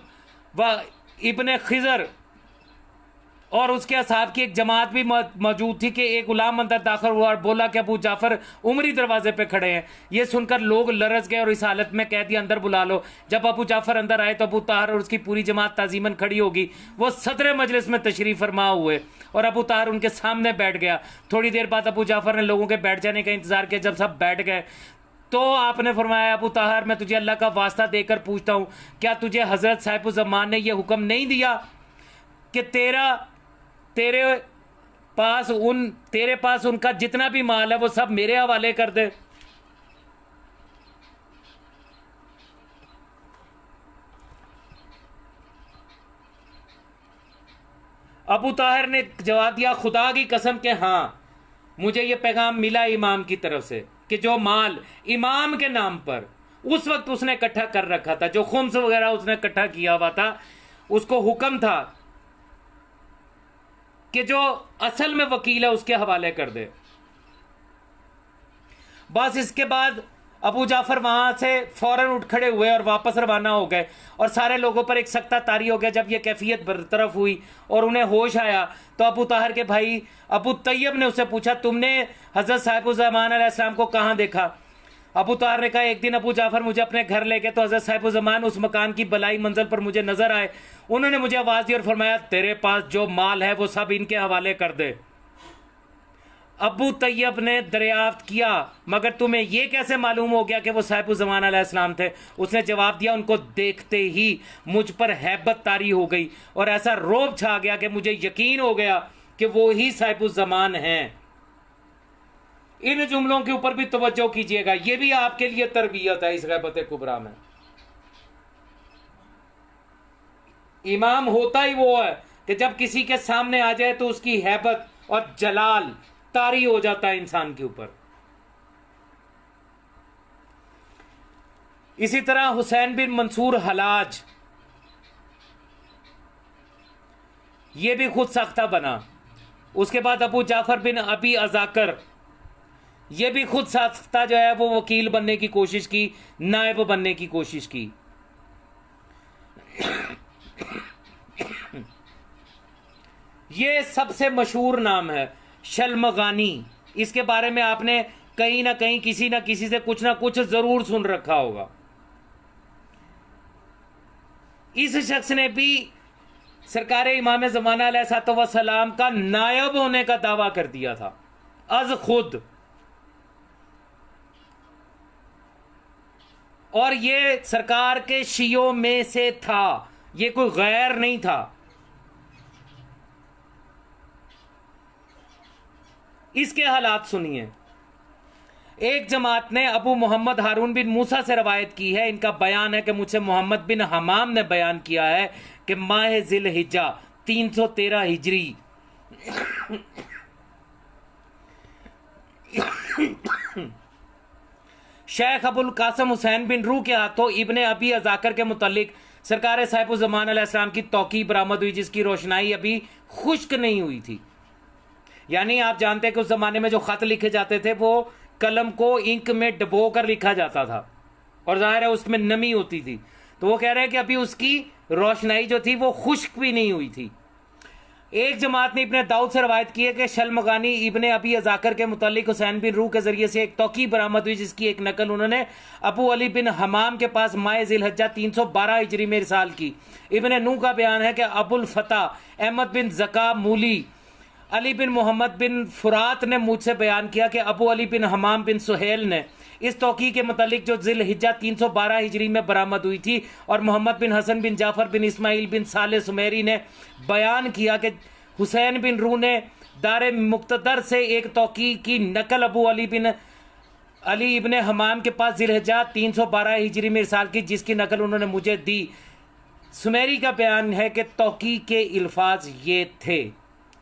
व इब्ने खिजर और उसके असहाब की एक जमात भी मौजूद थी कि एक गुलाम अंदर दाखिल हुआ और बोला कि अबू जाफर उमरी दरवाजे पे खड़े हैं। ये सुनकर लोग लरज गए और इस हालत में कह दिया अंदर बुला लो। जब अबू जाफर अंदर आए तो अबू ताहिर और उसकी पूरी जमात ताजीमन खड़ी होगी। वो सदर मजलिस में तशरीफ फरमा हुए और अबू ताहिर उनके सामने बैठ गया। थोड़ी देर बाद अबू जाफर ने लोगों के बैठ जाने का इंतजार किया। जब सब बैठ गए तो आपने फरमाया अबू ताहिर, मैं तुझे अल्लाह का वास्ता देकर पूछता हूँ, क्या तुझे हजरत साहिबुज़्ज़मान ने यह हुक्म नहीं दिया कि तेरे पास उनका जितना भी माल है वो सब मेरे हवाले कर दे? अबू ताहिर ने जवाब दिया खुदा की कसम के हाँ, मुझे ये पैगाम मिला इमाम की तरफ से कि जो माल इमाम के नाम पर उस वक्त उसने इकट्ठा कर रखा था, जो खुम्स वगैरह उसने इकट्ठा किया हुआ था, उसको हुक्म था कि जो असल में वकील है उसके हवाले कर दे। बस इसके बाद अबू जाफर वहां से फौरन उठ खड़े हुए और वापस रवाना हो गए और सारे लोगों पर एक सख्ता तारी हो गया। जब यह कैफियत बरतरफ हुई और उन्हें होश आया तो अबू ताहिर के भाई अबू तैयब ने उससे पूछा तुमने हजरत साहिबुज़्ज़मान अलैहिस्सलाम को कहाँ देखा? अबू ताहिर ने कहा एक दिन अबू जाफर मुझे अपने घर ले गए तो हजरत साहिबुज़्ज़मान उस मकान की बलाई मंजिल पर मुझे नजर आए। उन्होंने मुझे आवाज दी और फरमाया तेरे पास जो माल है वो सब इनके हवाले कर दे। अबू तैयब ने दरियाफ्त किया मगर तुम्हें यह कैसे मालूम हो गया कि वो साहिबुज़्ज़मान अलैहिस्सलाम थे? उसने जवाब दिया उनको देखते ही मुझ पर हैबत तारी हो गई और ऐसा रोब छा गया कि मुझे यकीन हो गया कि वो ही साहिबुज़्ज़मान हैं। इन जुमलों के ऊपर भी तवज्जो कीजिएगा, ये भी आपके लिए तरबियत है। इस गैबत कुबरा में इमाम होता ही वो है कि जब किसी के सामने आ जाए तो उसकी हैबत और जलाल तारी हो जाता है इंसान के ऊपर। इसी तरह हुसैन बिन मंसूर हलाज, ये भी खुद सख्ता बना उसके बाद अबू जाफर बिन अबी अजाकर, ये भी खुद साख्ता जो है वो वकील बनने की कोशिश की, नायब बनने की कोशिश की। ये सबसे मशहूर नाम है शल्मगानी। इसके बारे में आपने कहीं ना कहीं किसी ना किसी से कुछ ना कुछ जरूर सुन रखा होगा। इस शख्स ने भी सरकार इमाम ज़माना अलैहिस्सलाम का नायब होने का दावा कर दिया था अज खुद, और ये सरकार के शियों में से था, ये कोई गैर नहीं था। इसके हालात सुनिए। एक जमात ने अबू मोहम्मद हारून बिन मूसा से रवायत की है, इनका बयान है कि मुझसे मोहम्मद बिन हमाम ने बयान किया है कि माह जिल हिज्जा 313 हिजरी शेख अबुल कासम हुसैन बिन रू के हाथों इब्ने अबी अजाकर के मुतालिक सरकार साहिब ज़मान अलैहिस्सलाम की तौकी बरामद हुई, जिसकी रोशनाई अभी खुश्क नहीं हुई थी। यानी आप जानते हैं कि उस जमाने में जो खत लिखे जाते थे वो कलम को इंक में डबो कर लिखा जाता था, और जाहिर है उसमें नमी होती थी। तो वो कह रहे हैं कि अभी उसकी रोशनाई जो थी वो खुश्क भी नहीं हुई थी। एक जमात ने इब्ने दाऊद से रवायत की है कि शल्मगानी इब्ने अबी अजाकर के मुतालिक हुसैन बिन रू के जरिए से एक तौकी बरामद हुई, जिसकी एक नकल उन्होंने अबू अली बिन हमाम के पास माह जिलहज्जा 312 हिजरी में इरसाल की। इब्ने नू का बयान है कि अबुल फता अहमद बिन जका मूली अली बिन मोहम्मद बिन फुरात ने मुझसे बयान किया कि अबू अली बिन हमाम बिन सुहेल ने इस तौकी के मुतालिक जो जिल हिज्जा 312 हिजरी में बरामद हुई थी, और मोहम्मद बिन हसन बिन जाफर बिन इस्माइल बिन साले सुमेरी ने बयान किया कि हुसैन बिन रू ने दारे मुक्तदर से एक तौकी की नकल अबू अली इब्ने हमाम के पास जिल हिज्जा 312 हिजरी में इरसाल की, जिसकी नकल उन्होंने मुझे दी। सुमेरी का बयान है कि तौकी के अल्फाज ये थे।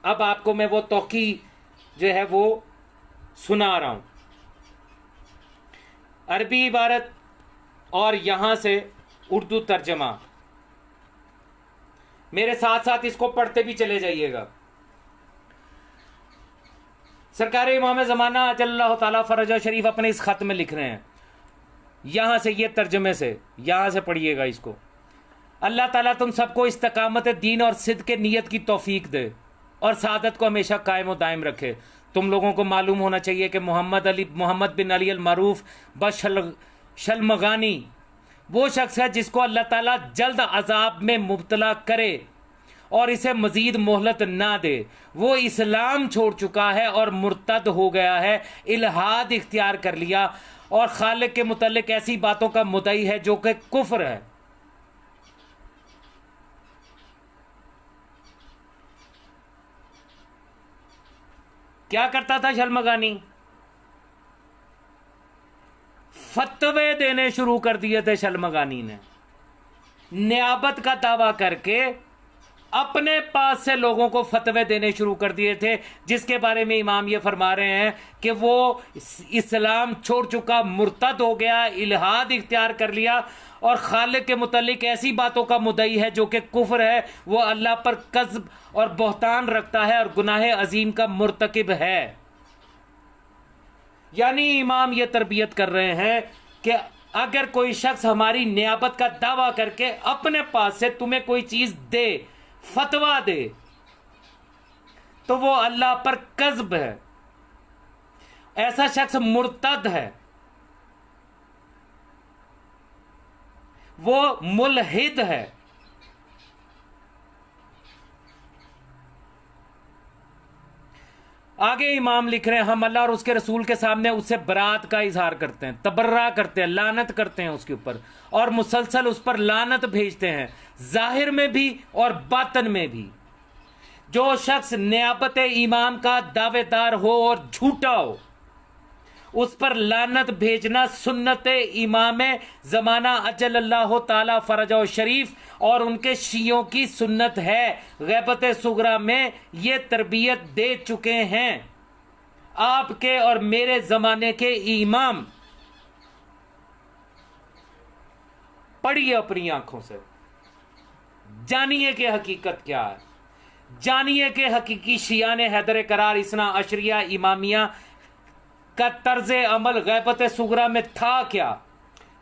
अब आपको मैं वो तौकी जो है वो सुना रहा हूं, अरबी इबारत और यहां से उर्दू तर्जमा। मेरे साथ साथ इसको पढ़ते भी चले जाइएगा। सरकार इमाम ज़माना अजल्लल्लाहु ताला फरजा शरीफ अपने इस खत में लिख रहे हैं, यहां से, ये तर्जमे से, यहां से पढ़िएगा इसको। अल्लाह ताला तुम सबको इस्तकामत दीन और सिद्क के नियत की तौफीक दे और सादत को हमेशा कायम दायम रखे। तुम लोगों को मालूम होना चाहिए कि मोहम्मद बिन अली अल मारूफ शल्मगानी वो शख्स है जिसको अल्लाह ताला जल्द अजाब में मुब्तला करे और इसे मजीद मोहलत ना दे। वो इस्लाम छोड़ चुका है और मुर्तद हो गया है, इल्हाद इख्तियार कर लिया और खालिक के मुतल्लिक ऐसी बातों का मुद्दई है जो कि कुफ्र है। क्या करता था शल्मगानी? फतवे देने शुरू कर दिए थे शल्मगानी ने, नियाबत का दावा करके अपने पास से लोगों को फतवे देने शुरू कर दिए थे, जिसके बारे में इमाम ये फरमा रहे हैं कि वो इस्लाम छोड़ चुका, मुर्तद हो गया, इल्हाद इख्तियार कर लिया और खालिक के मुतल्लिक ऐसी बातों का मुद्दई है जो कि कुफ्र है। वो अल्लाह पर कज़्ब और बहतान रखता है और गुनाह अजीम का मुर्तकिब है। यानी इमाम ये तरबियत कर रहे हैं कि अगर कोई शख्स हमारी नियाबत का दावा करके अपने पास से तुम्हें कोई चीज दे, फतवा दे, तो वो अल्लाह पर कज़्ब है, ऐसा शख्स मुर्तद है, वो मुल्हिद है। आगे इमाम लिख रहे हैं, हम अल्लाह और उसके रसूल के सामने उससे बरात का इजहार करते हैं, तबर्रा करते हैं, लानत करते हैं उसके ऊपर और मुसलसल उस पर लानत भेजते हैं, जाहिर में भी और बातन में भी। जो शख्स नियाबत इमाम का दावेदार हो और झूठा हो, उस पर लानत भेजना सुन्नत इमाम ज़माना अजल्लल्लाहु ताला फरजा शरीफ और उनके शियों की सुन्नत है। गैबत सुगरा में ये तरबियत दे चुके हैं आपके और मेरे ज़माने के इमाम। पढ़िए अपनी आंखों से, जानिए कि हकीकत क्या है। जानिए कि हकीकी शिया ने हैदर करार इसना अशरिया इमामिया का तर्ज अमल गैबत सुगरा में था क्या।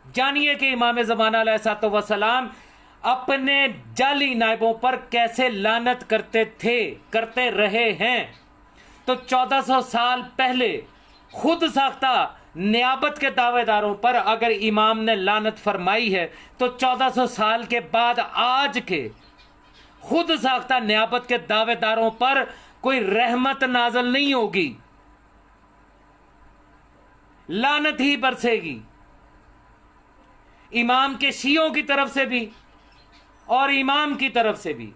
जानिए कि इमाम ज़माना अलैहिस्सलाम अपने जाली नायबों पर कैसे लानत करते थे, करते रहे हैं। तो 1400 साल पहले खुद साख्ता नियाबत के दावेदारों पर अगर इमाम ने लानत फरमाई है, तो 1400 साल के बाद आज के खुद साख्ता नियाबत के दावेदारों पर कोई रहमत नाजल नहीं होगी, लानत ही बरसेगी। इमाम के शियों की तरफ से भी और इमाम की तरफ से भी,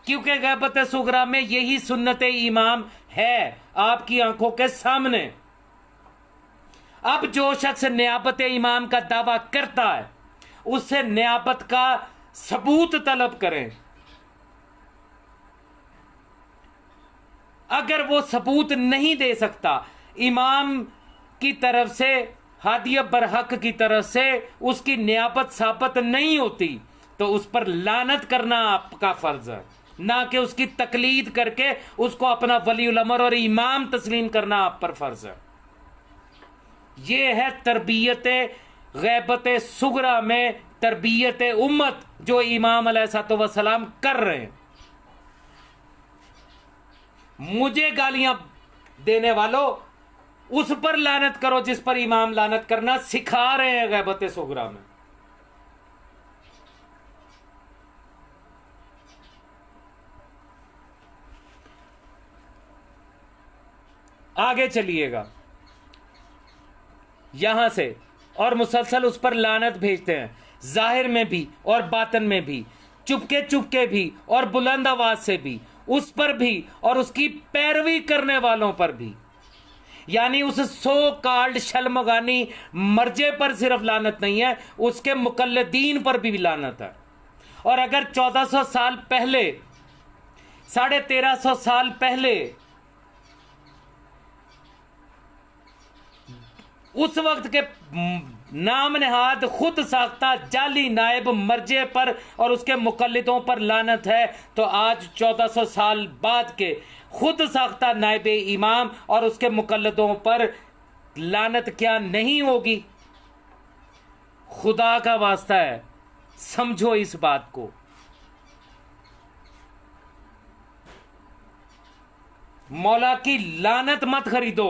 क्योंकि गैबत सुगरा में यही सुन्नत इमाम है आपकी आंखों के सामने। अब जो शख्स नियाबत इमाम का दावा करता है, उससे नियाबत का सबूत तलब करें। अगर वो सबूत नहीं दे सकता, इमाम की तरफ से, हादिया बरहक की तरफ से उसकी नियाबत साबित नहीं होती, तो उस पर लानत करना आपका फर्ज है, ना कि उसकी तकलीद करके उसको अपना वलीउल अमर और इमाम तस्लीम करना आप पर फर्ज है। ये है तरबियत गैबत सुगरा में तरबियत उम्मत जो इमाम अलैहिस्सलाम कर रहे हैं। मुझे गालियां देने वालों, उस पर लानत करो जिस पर इमाम लानत करना सिखा रहे हैं गैबत सुगरा में। आगे चलिएगा यहां से, और मुसलसल उस पर लानत भेजते हैं, जाहिर में भी और बातन में भी, चुपके चुपके भी और बुलंद आवाज से भी, उस पर भी और उसकी पैरवी करने वालों पर भी। यानी उस सो कॉल्ड शलमगानी मर्जे पर सिर्फ लानत नहीं है, उसके मुकल्लिदीन पर भी लानत है। और अगर 1400 साल पहले, 1350 साल पहले उस वक्त के नाम नहाद खुद साख्ता जाली नायब मर्जे पर और उसके मुकल्लिदों पर लानत है, तो आज 1400 साल बाद के खुद साख्ता नायब इमाम और उसके मुकल्लिदों पर लानत क्या नहीं होगी। खुदा का वास्ता है, समझो इस बात को। मौला की लानत मत खरीदो।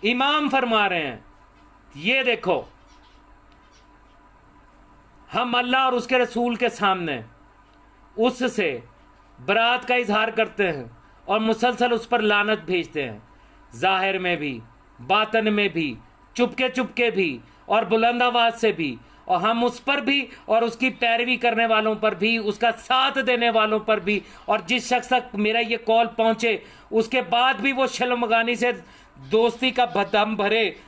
इमाम फरमा रहे हैं, ये देखो, हम अल्लाह और उसके रसूल के सामने उससे बरात का इजहार करते हैं और मुसलसल उस पर लानत भेजते हैं, जाहिर में भी, बातन में भी, चुपके चुपके भी और बुलंद आवाज से भी। और हम उस पर भी और उसकी पैरवी करने वालों पर भी, उसका साथ देने वालों पर भी, और जिस शख्स तक मेरा ये कॉल पहुंचे उसके बाद भी वो शलमगानी से दोस्ती का दम भरे,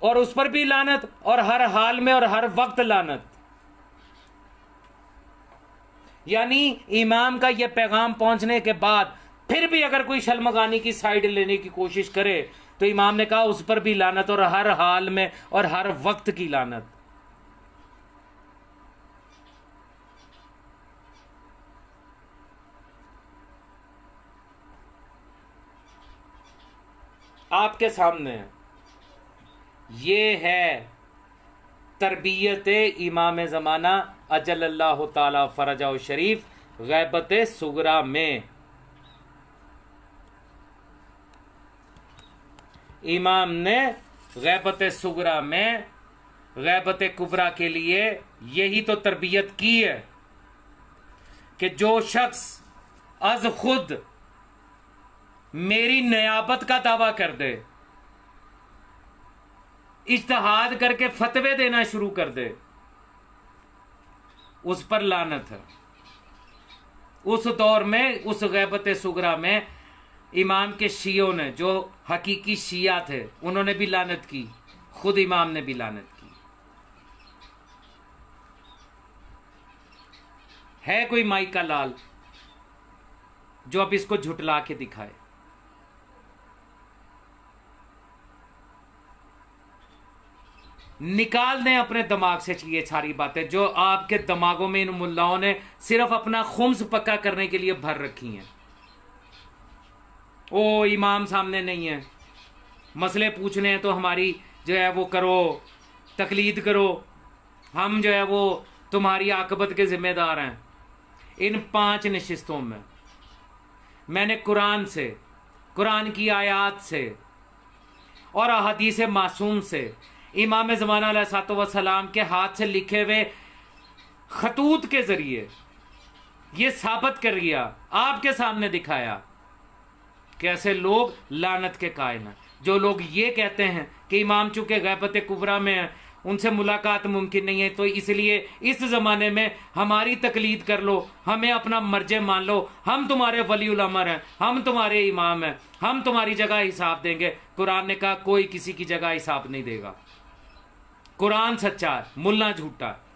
और उस पर भी लानत, और हर हाल में और हर वक्त लानत। यानी इमाम का यह पैगाम पहुंचने के बाद फिर भी अगर कोई शलमगानी की साइड लेने की कोशिश करे, तो इमाम ने कहा उस पर भी लानत, और हर हाल में और हर वक्त की लानत। आपके सामने ये है तरबियत इमाम ज़माना अजल्लल्लाहु ताला फरजाउ शरीफ गैबत सुगरा में। इमाम ने गैबत सुगरा में गैबत कुबरा के लिए यही तो तरबियत की है कि जो शख्स अज खुद मेरी नियाबत का दावा कर दे, इज्तिहाद करके फतवे देना शुरू कर दे, उस पर लानत है। उस दौर में, उस गैबत सुगरा में इमाम के शियों ने, जो हकीकी शिया थे, उन्होंने भी लानत की, खुद इमाम ने भी लानत की। है कोई माई का लाल जो अब इसको झुटला के दिखाए? निकाल दें अपने दिमाग से ये सारी बातें जो आपके दिमागों में इन मुल्लाओं ने सिर्फ अपना खुम्स पक्का करने के लिए भर रखी हैं। ओ इमाम सामने नहीं है, मसले पूछने हैं तो हमारी जो है वो करो, तकलीद करो, हम जो है वो तुम्हारी आकबत के जिम्मेदार हैं। इन 5 नशिस्तों में मैंने कुरान से, कुरान की आयत से और अहादीस मासूम से, इमाम ज़माना अलैहिस्सलाम के हाथ से लिखे हुए खतूत के जरिए ये साबित कर दिया, आपके सामने दिखाया कैसे लोग लानत के कायल हैं। जो लोग ये कहते हैं कि इमाम चूंकि गैबत कुबरा में है, उनसे मुलाकात मुमकिन नहीं है, तो इसलिए इस ज़माने में हमारी तकलीद कर लो, हमें अपना मर्जे मान लो, हम तुम्हारे वलीउल अमर हैं, हम तुम्हारे इमाम हैं, हम तुम्हारी जगह हिसाब देंगे। कुरान ने कहा कोई किसी की जगह हिसाब नहीं देगा। कुरान सच्चा है, मुल्ला झूठा है।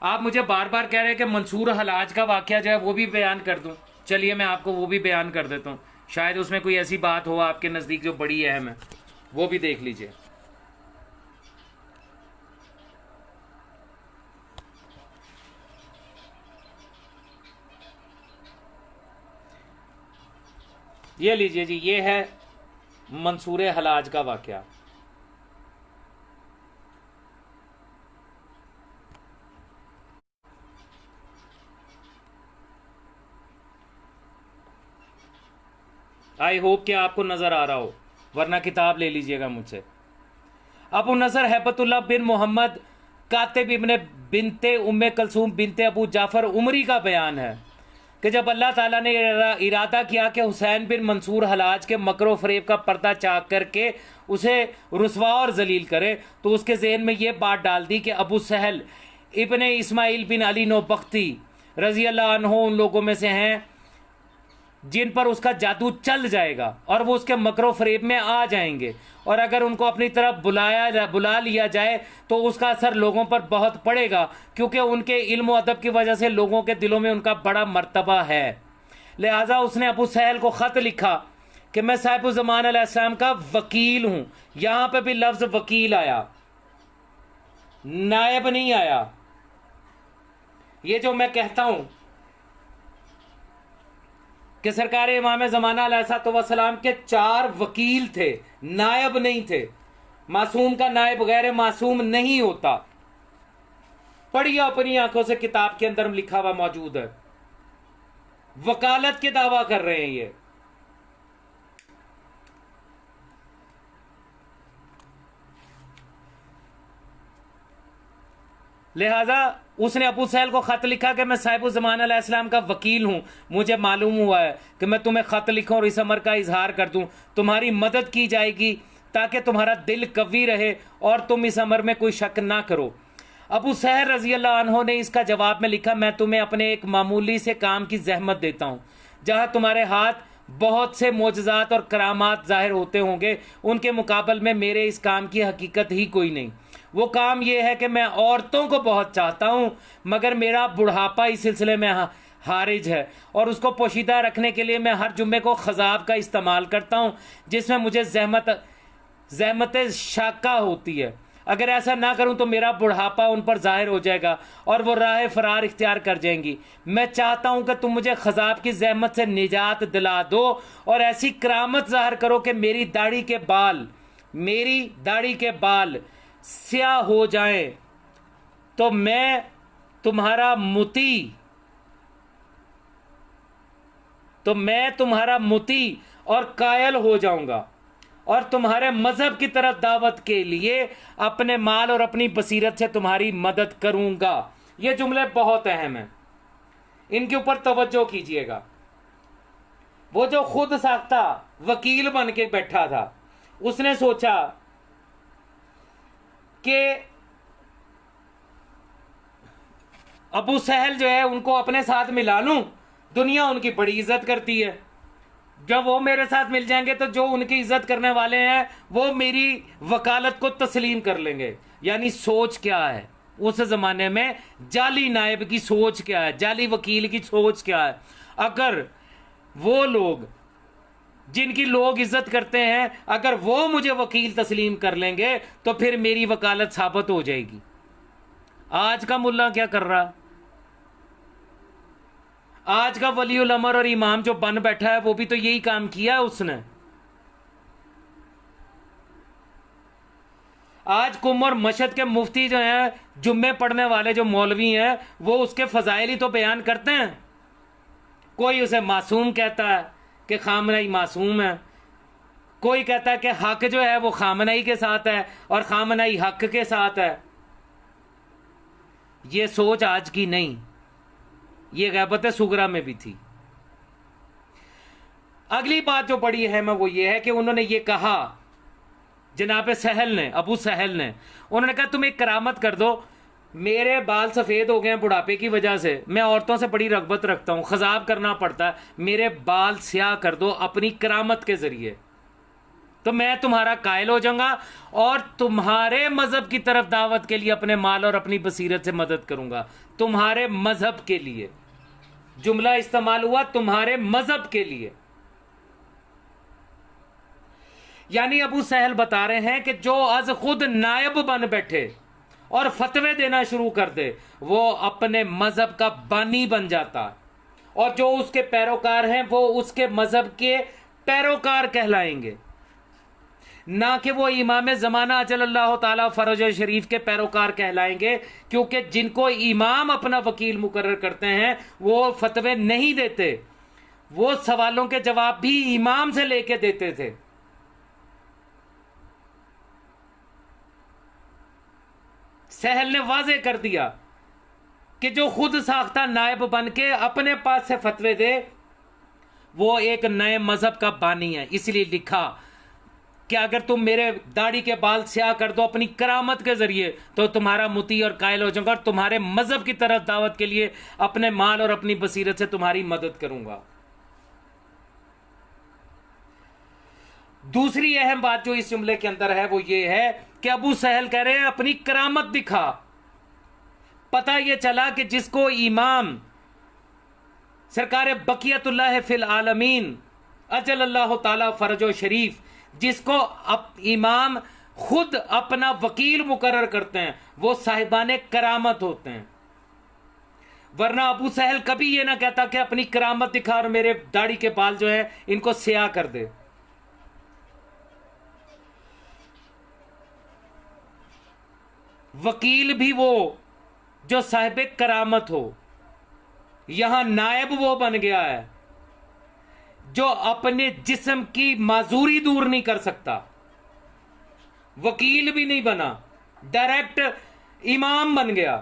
आप मुझे बार बार कह रहे हैं कि मंसूर हलाज का वाकया जो है वो भी बयान कर दूं। चलिए मैं आपको वो भी बयान कर देता हूं, शायद उसमें कोई ऐसी बात हो आपके नज़दीक जो बड़ी अहम है, वो भी देख लीजिए। ये लीजिए जी, ये है मंसूर हलाज का वाकया। आई होप कि आपको नजर आ रहा हो, वरना किताब ले लीजिएगा मुझसे। अबू नजर हैबतुल्लाह बिन मोहम्मद कातिब इब्ने बिनते उम्मे कलसूम बिनते अबू जाफर उमरी का बयान है कि जब अल्लाह ताला ने इरादा किया कि हुसैन बिन मंसूर हलाज के मकरो फरेब का पर्दा चाक करके उसे रुसवा और जलील करे, तो उसके जहन में ये बात डाल दी कि अबू सहल इब्ने इस्माइल बिन अली नौबख्ती रजी अल्लाह अन्हो उन लोगों में से हैं जिन पर उसका जादू चल जाएगा और वो उसके मकरो फरेब में आ जाएंगे, और अगर उनको अपनी तरफ बुला लिया जाए तो उसका असर लोगों पर बहुत पड़ेगा, क्योंकि उनके इल्म और अदब की वजह से लोगों के दिलों में उनका बड़ा मर्तबा है। लिहाजा उसने अबू सहल को ख़त लिखा कि मैं साहिब ज़मान अलैहिस्सलाम का वकील हूँ। यहाँ पे भी लफ्ज़ वकील आया, नायब नहीं आया। ये जो मैं कहता हूँ कि सरकार इमाम ज़माना अलैहिस्सलाम के 4 वकील थे, नायब नहीं थे। मासूम का नायब गैर मासूम नहीं होता। पढ़िए अपनी आंखों से, किताब के अंदर लिखा हुआ मौजूद है। वकालत के दावा कर रहे हैं ये। लिहाजा उसने अबू सहल को ख़त लिखा कि मैं साहिब ज़मान अलैहिस्सलाम का वकील हूँ, मुझे मालूम हुआ है कि मैं तुम्हें ख़त लिखूँ और इस अमर का इजहार कर दूँ, तुम्हारी मदद की जाएगी ताकि तुम्हारा दिल कवी रहे और तुम इस अमर में कोई शक ना करो। अबू सहल रज़ी अल्लाह अन्हो ने इसका जवाब में लिखा, मैं तुम्हें अपने एक मामूली से काम की जहमत देता हूँ, जहाँ तुम्हारे हाथ बहुत से मोजज़ात और करामात ज़ाहिर होते होंगे, उनके मुकाबले में मेरे इस काम की हकीकत ही कोई नहीं। वो काम ये है कि मैं औरतों को बहुत चाहता हूँ, मगर मेरा बुढ़ापा इस सिलसिले में हारिज है, और उसको पोशीदा रखने के लिए मैं हर जुम्मे को खजाब का इस्तेमाल करता हूँ, जिसमें मुझे ज़हमत शाका होती है। अगर ऐसा ना करूं तो मेरा बुढ़ापा उन पर जाहिर हो जाएगा और वो राह फरार इख्तियार कर जाएंगी। मैं चाहता हूं कि तुम मुझे खजाब की जहमत से निजात दिला दो और ऐसी करामत ज़ाहिर करो कि मेरी दाढ़ी के बाल स्याह हो जाएं, तो मैं तुम्हारा मुती और कायल हो जाऊंगा और तुम्हारे मजहब की तरफ दावत के लिए अपने माल और अपनी बसीरत से तुम्हारी मदद करूंगा। ये जुमले बहुत अहम हैं, इनके ऊपर तवज्जो कीजिएगा। वो जो खुद साख्ता वकील बन के बैठा था, उसने सोचा कि अबू सहल जो है उनको अपने साथ मिला लूं, दुनिया उनकी बड़ी इज्जत करती है। जब वो मेरे साथ मिल जाएंगे तो जो उनकी इज्जत करने वाले हैं वो मेरी वकालत को तस्लीम कर लेंगे। यानी सोच क्या है उस जमाने में, जाली नायब की सोच क्या है, जाली वकील की सोच क्या है। अगर वो लोग जिनकी लोग इज्जत करते हैं, अगर वो मुझे वकील तस्लीम कर लेंगे तो फिर मेरी वकालत साबित हो जाएगी। आज का मुल्ला क्या कर रहा? आज का वलीउल अमर और इमाम जो बन बैठा है वो भी तो यही काम किया है उसने। आज कुम और मशहद के मुफ्ती जो हैं, जुम्मे पढ़ने वाले जो मौलवी हैं, वो उसके फजाइल ही तो बयान करते हैं। कोई उसे मासूम कहता है कि खामनई मासूम है, कोई कहता है कि हक जो है वो खामनई के साथ है और खामनई हक के साथ है। ये सोच आज की नहीं, ये गैबत सुगरा में भी थी। अगली बात जो बड़ी अहम है वो ये है कि उन्होंने ये कहा, जनाब सहल ने, अबू सहल ने, उन्होंने कहा तुम एक करामत कर दो, मेरे बाल सफ़ेद हो गए हैं बुढ़ापे की वजह से, मैं औरतों से बड़ी रगबत रखता हूँ, खजाब करना पड़ता है, मेरे बाल स्याह कर दो अपनी करामत के ज़रिए, तो मैं तुम्हारा कायल हो जाऊंगा और तुम्हारे मज़हब की तरफ दावत के लिए अपने माल और अपनी बसीरत से मदद करूंगा। तुम्हारे मज़हब के लिए, जुमला इस्तेमाल हुआ तुम्हारे मज़हब के लिए। यानी अबू सहल बता रहे हैं कि जो अज खुद नायब बन बैठे और फतवे देना शुरू कर दे, वो अपने मजहब का बानी बन जाता, और जो उसके पैरोकार हैं वो उसके मजहब के पैरोकार कहलाएंगे, ना कि वो इमाम ज़माना अजल्लल्लाहु ताला फरज शरीफ के पैरोकार कहलाएंगे। क्योंकि जिनको इमाम अपना वकील मुकर्रर करते हैं वो फतवे नहीं देते, वो सवालों के जवाब भी इमाम से लेके देते थे। सहल ने वाजे कर दिया कि जो खुद साख्ता नायब बन के अपने पास से फतवे दे वो एक नए मजहब का बानी है। इसलिए लिखा कि अगर तुम मेरे दाढ़ी के बाल स्याह कर दो अपनी करामत के जरिए तो तुम्हारा मुती और कायल हो जाऊंगा और तुम्हारे मजहब की तरफ दावत के लिए अपने माल और अपनी बसीरत से तुम्हारी मदद करूंगा। दूसरी अहम बात जो इस जुमले के अंदर है वो ये है कि अबू सहल कह रहे हैं अपनी करामत दिखा। पता ये चला कि जिसको इमाम सरकार बकियतुल्लाह फिल आलमीन अजल्लल्लाहु ताला फरजो शरीफ, जिसको इमाम खुद अपना वकील मुकर्रर करते हैं, वो साहिबाने करामत होते हैं। वरना अबू सहल कभी ये ना कहता कि अपनी करामत दिखा और मेरे दाढ़ी के बाल जो है इनको स्याह कर दे। वकील भी वो जो साहिब करामत हो। यहां नायब वो बन गया है जो अपने जिस्म की माजूरी दूर नहीं कर सकता, वकील भी नहीं बना, डायरेक्ट इमाम बन गया।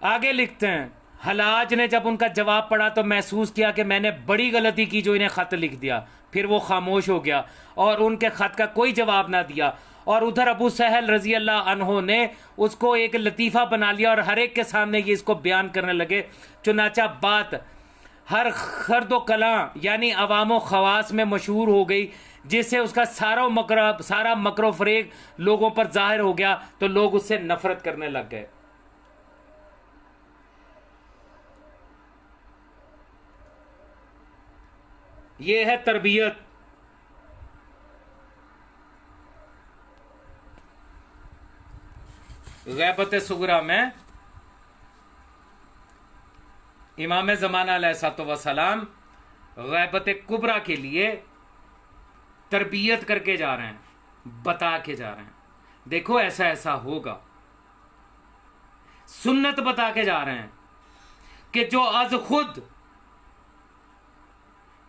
आगे लिखते हैं, हलाज ने जब उनका जवाब पढ़ा तो महसूस किया कि मैंने बड़ी गलती की जो इन्हें खत लिख दिया। फिर वो खामोश हो गया और उनके खत का कोई जवाब ना दिया। और उधर अबू सहल रजी अल्लाह अन्हो ने उसको एक लतीफ़ा बना लिया और हर एक के सामने ये इसको बयान करने लगे। चुनाचा बात हर खर्दो कलां यानी अवामो खवास में मशहूर हो गई, जिससे उसका सारा मकरो फरेग लोगों पर जाहिर हो गया, तो लोग उससे नफरत करने लग गए। ये है तरबियत। गैबत सुगरा में इमाम ज़माना अलैहिस्सलाम गैबत कुबरा के लिए तरबियत करके जा रहे हैं, बता के जा रहे हैं, देखो ऐसा ऐसा होगा। सुन्नत बता के जा रहे हैं कि जो आज खुद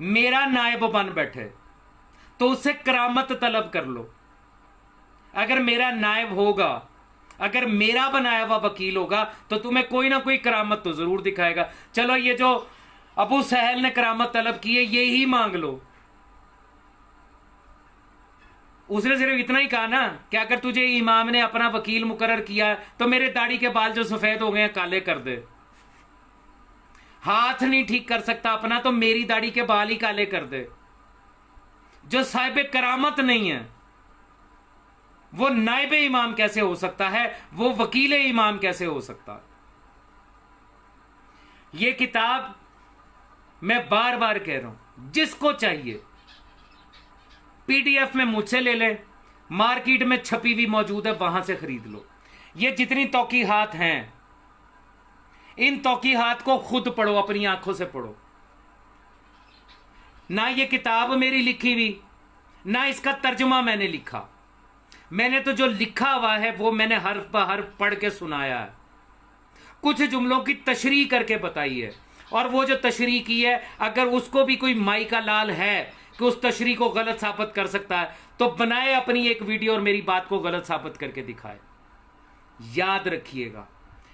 मेरा नायब बन बैठे तो उससे करामत तलब कर लो। अगर मेरा नायब होगा, अगर मेरा बनाया हुआ वकील होगा तो तुम्हें कोई ना कोई करामत तो जरूर दिखाएगा। चलो ये जो अबू सहल ने करामत तलब की है ये ही मांग लो। उसने सिर्फ इतना ही कहा ना कि अगर तुझे इमाम ने अपना वकील मुकर्रर किया तो मेरे दाढ़ी के बाल जो सफेद हो गए हैं काले कर दे। हाथ नहीं ठीक कर सकता अपना तो मेरी दाढ़ी के बाल ही काले कर दे। जो साहिब करामत नहीं है वो नायब इमाम कैसे हो सकता है, वो वकील इमाम कैसे हो सकता है। ये किताब मैं बार बार कह रहा हूं, जिसको चाहिए पीडीएफ में मुझसे ले ले, मार्केट में छपी हुई मौजूद है, वहां से खरीद लो। ये जितनी तौकीहात हैं, इन तौकीहात को खुद पढ़ो, अपनी आंखों से पढ़ो। ना ये किताब मेरी लिखी हुई, ना इसका तर्जुमा मैंने लिखा। मैंने तो जो लिखा हुआ है वो मैंने हर्फ ब हर्फ पढ़ के सुनाया है, कुछ जुमलों की तशरीह करके बताई है। और वो जो तशरीह की है, अगर उसको भी कोई माई का लाल है कि उस तशरीह को गलत साबित कर सकता है, तो बनाए अपनी एक वीडियो और मेरी बात को गलत साबित करके दिखाए। याद रखिएगा,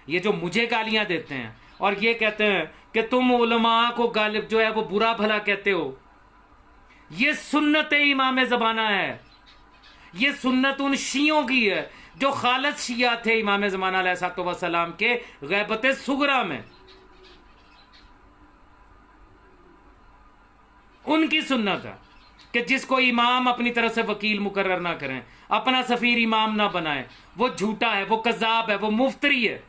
ये जो मुझे गालियां देते हैं और ये कहते हैं कि तुम उलमा को गालिब जो है वो बुरा भला कहते हो, ये सुन्नत इमाम ज़माना है। ये सुन्नत उन शियों की है जो खालिद शिया थे इमाम ज़माना अलैहिस्सलाम के गैबत सुगरा में। उनकी सुन्नत है कि जिसको इमाम अपनी तरफ से वकील मुकर्रर ना करें, अपना सफीर इमाम ना बनाए, वो झूठा है, वो कज़ाब है, वो मुफ्तरी है।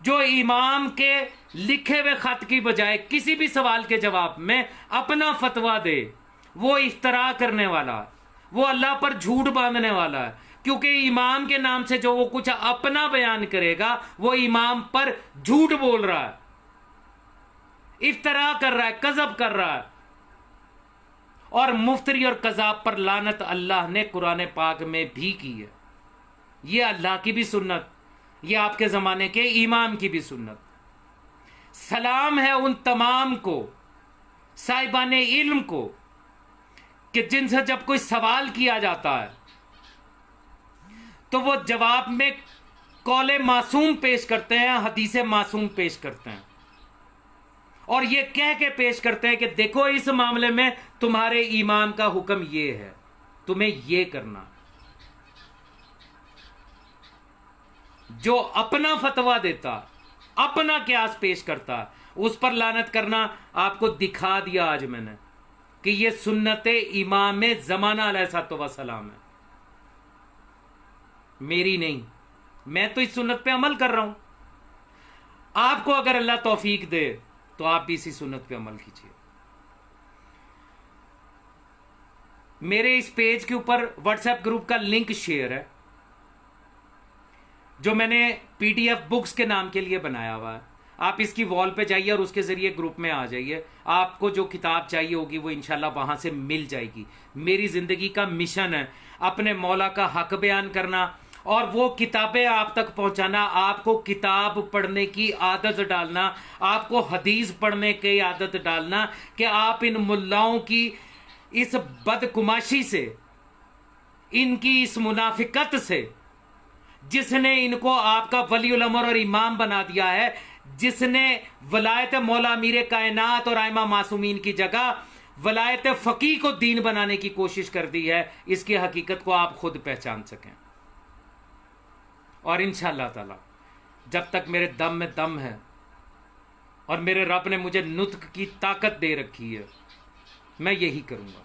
जो इमाम के लिखे हुए खत की बजाय किसी भी सवाल के जवाब में अपना फतवा दे, वो इफ्तरा करने वाला है, वो अल्लाह पर झूठ बांधने वाला है। क्योंकि इमाम के नाम से जो वो कुछ अपना बयान करेगा, वो इमाम पर झूठ बोल रहा है, इफ्तरा कर रहा है, कज़ब कर रहा है। और मुफ्तरी और कज़ाब पर लानत अल्लाह ने कुरान पाक में भी की है। ये अल्लाह की भी सुन्नत, ये आपके ज़माने के इमाम की भी सुन्नत। सलाम है उन तमाम को, साहिबाने इल्म को, कि जिनसे जब कोई सवाल किया जाता है तो वो जवाब में कौले मासूम पेश करते हैं, हदीसे मासूम पेश करते हैं, और ये कह के पेश करते हैं कि देखो इस मामले में तुम्हारे इमाम का हुक्म ये है, तुम्हें ये करना। जो अपना फतवा देता, अपना क्यास पेश करता, उस पर लानत करना आपको दिखा दिया आज मैंने कि ये सुन्नत इमाम ज़माना अलैहिस्सलाम है, मेरी नहीं। मैं तो इस सुन्नत पे अमल कर रहा हूं। आपको अगर अल्लाह तौफीक दे तो आप भी इसी सुन्नत पे अमल कीजिए। मेरे इस पेज के ऊपर व्हाट्सएप ग्रुप का लिंक शेयर है, जो मैंने पीडीएफ बुक्स के नाम के लिए बनाया हुआ है। आप इसकी वॉल पे जाइए और उसके जरिए ग्रुप में आ जाइए। आपको जो किताब चाहिए होगी वो इंशाल्लाह वहां से मिल जाएगी। मेरी जिंदगी का मिशन है अपने मौला का हक बयान करना और वो किताबें आप तक पहुंचाना, आपको किताब पढ़ने की आदत डालना, आपको हदीस पढ़ने की आदत डालना, कि आप इन मुल्लाओं की इस बदकुमाशी से, इनकी इस मुनाफिकत से, जिसने इनको आपका वलीउल अमर और इमाम बना दिया है, जिसने वलायत मौला अमीर कायनात और आइमा मासूमीन की जगह वलायत फकीह को दीन बनाने की कोशिश कर दी है, इसकी हकीकत को आप खुद पहचान सकें। और इंशाअल्लाह ताला जब तक मेरे दम में दम है और मेरे रब ने मुझे नुत्क की ताकत दे रखी है, मैं यही करूंगा।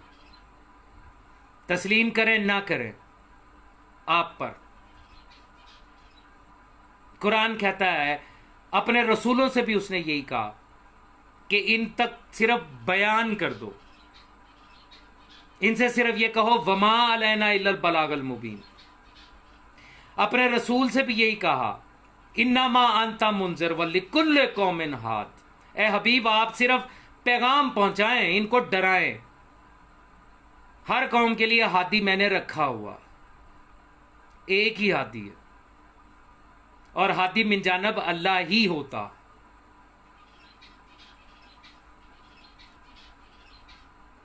तस्लीम करें ना करें आप पर। कुरान कहता है, अपने रसूलों से भी उसने यही कहा कि इन तक सिर्फ बयान कर दो, इनसे सिर्फ ये कहो वमा अलैना इल्लल बलागल मुबीन। अपने रसूल से भी यही कहा, इन्नमा अंता मुंज़िर व लिकुल्लि कौमिन हाद। ए हबीब, आप सिर्फ पैगाम पहुंचाएं, इनको डराएं। हर कौम के लिए हादी मैंने रखा हुआ, एक ही हादी है, और हादी मिन जानब अल्लाह ही होता।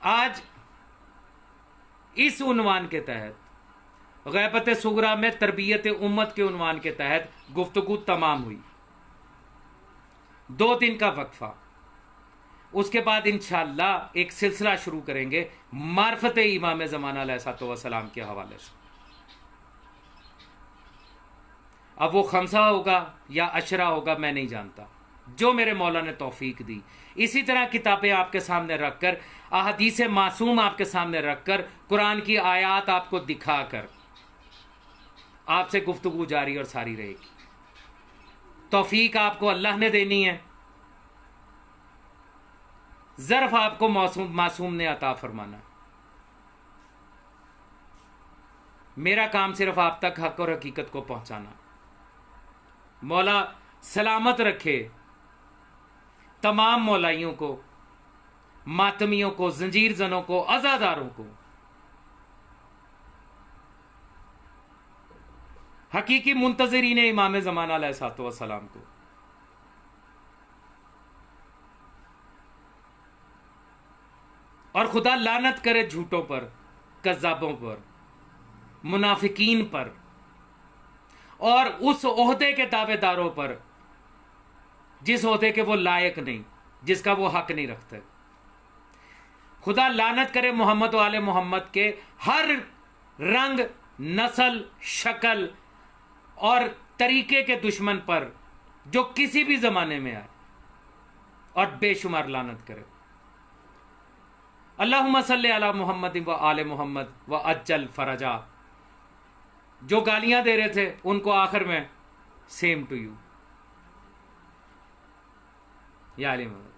आज इस उन्वान के तहत, गैबत सुगरा में तरबियत उम्मत के उन्वान के तहत गुफ्तगू तमाम हुई। 2 दिन का वक्फा, उसके बाद इंशाअल्लाह एक सिलसिला शुरू करेंगे मार्फत इमाम ज़माना अलैहिस्सलाम के हवाले से। अब वो खमसा होगा या अशरा होगा मैं नहीं जानता, जो मेरे मौला ने तौफीक दी। इसी तरह किताबें आपके सामने रखकर अहदीस मासूम आपके सामने रखकर, कुरान की आयत आपको दिखाकर आपसे गुफ्तगू जारी और सारी रहेगी। तौफीक आपको अल्लाह ने देनी है, ज़र्फ आपको मासूम ने अता फरमाना। मेरा काम सिर्फ आप तक हक और हकीकत को पहुंचाना। मौला सलामत रखे तमाम मौलाइयों को, मातमियों को, जंजीर जनों को, अज़ादारों को, हकीकी मुंतज़रीन इमाम ज़माना अलैहिस्सलातु वस्सलाम को। और खुदा लानत करे झूठों पर, कज़्ज़ाबों पर, मुनाफिकीन पर और उस ओहदे के दावेदारों पर जिस ओहदे के वो लायक नहीं, जिसका वो हक नहीं रखते। खुदा लानत करे मोहम्मद वाले मोहम्मद के हर रंग, नस्ल, शक्ल और तरीके के दुश्मन पर जो किसी भी जमाने में आए, और बेशुमार लानत करे। अल्लाहुम्मा सल्ली अला मुहम्मद व आले मोहम्मद व अज्जल फरजा। जो गालियां दे रहे थे उनको आखिर में सेम टू यू या अली मोहम्मद।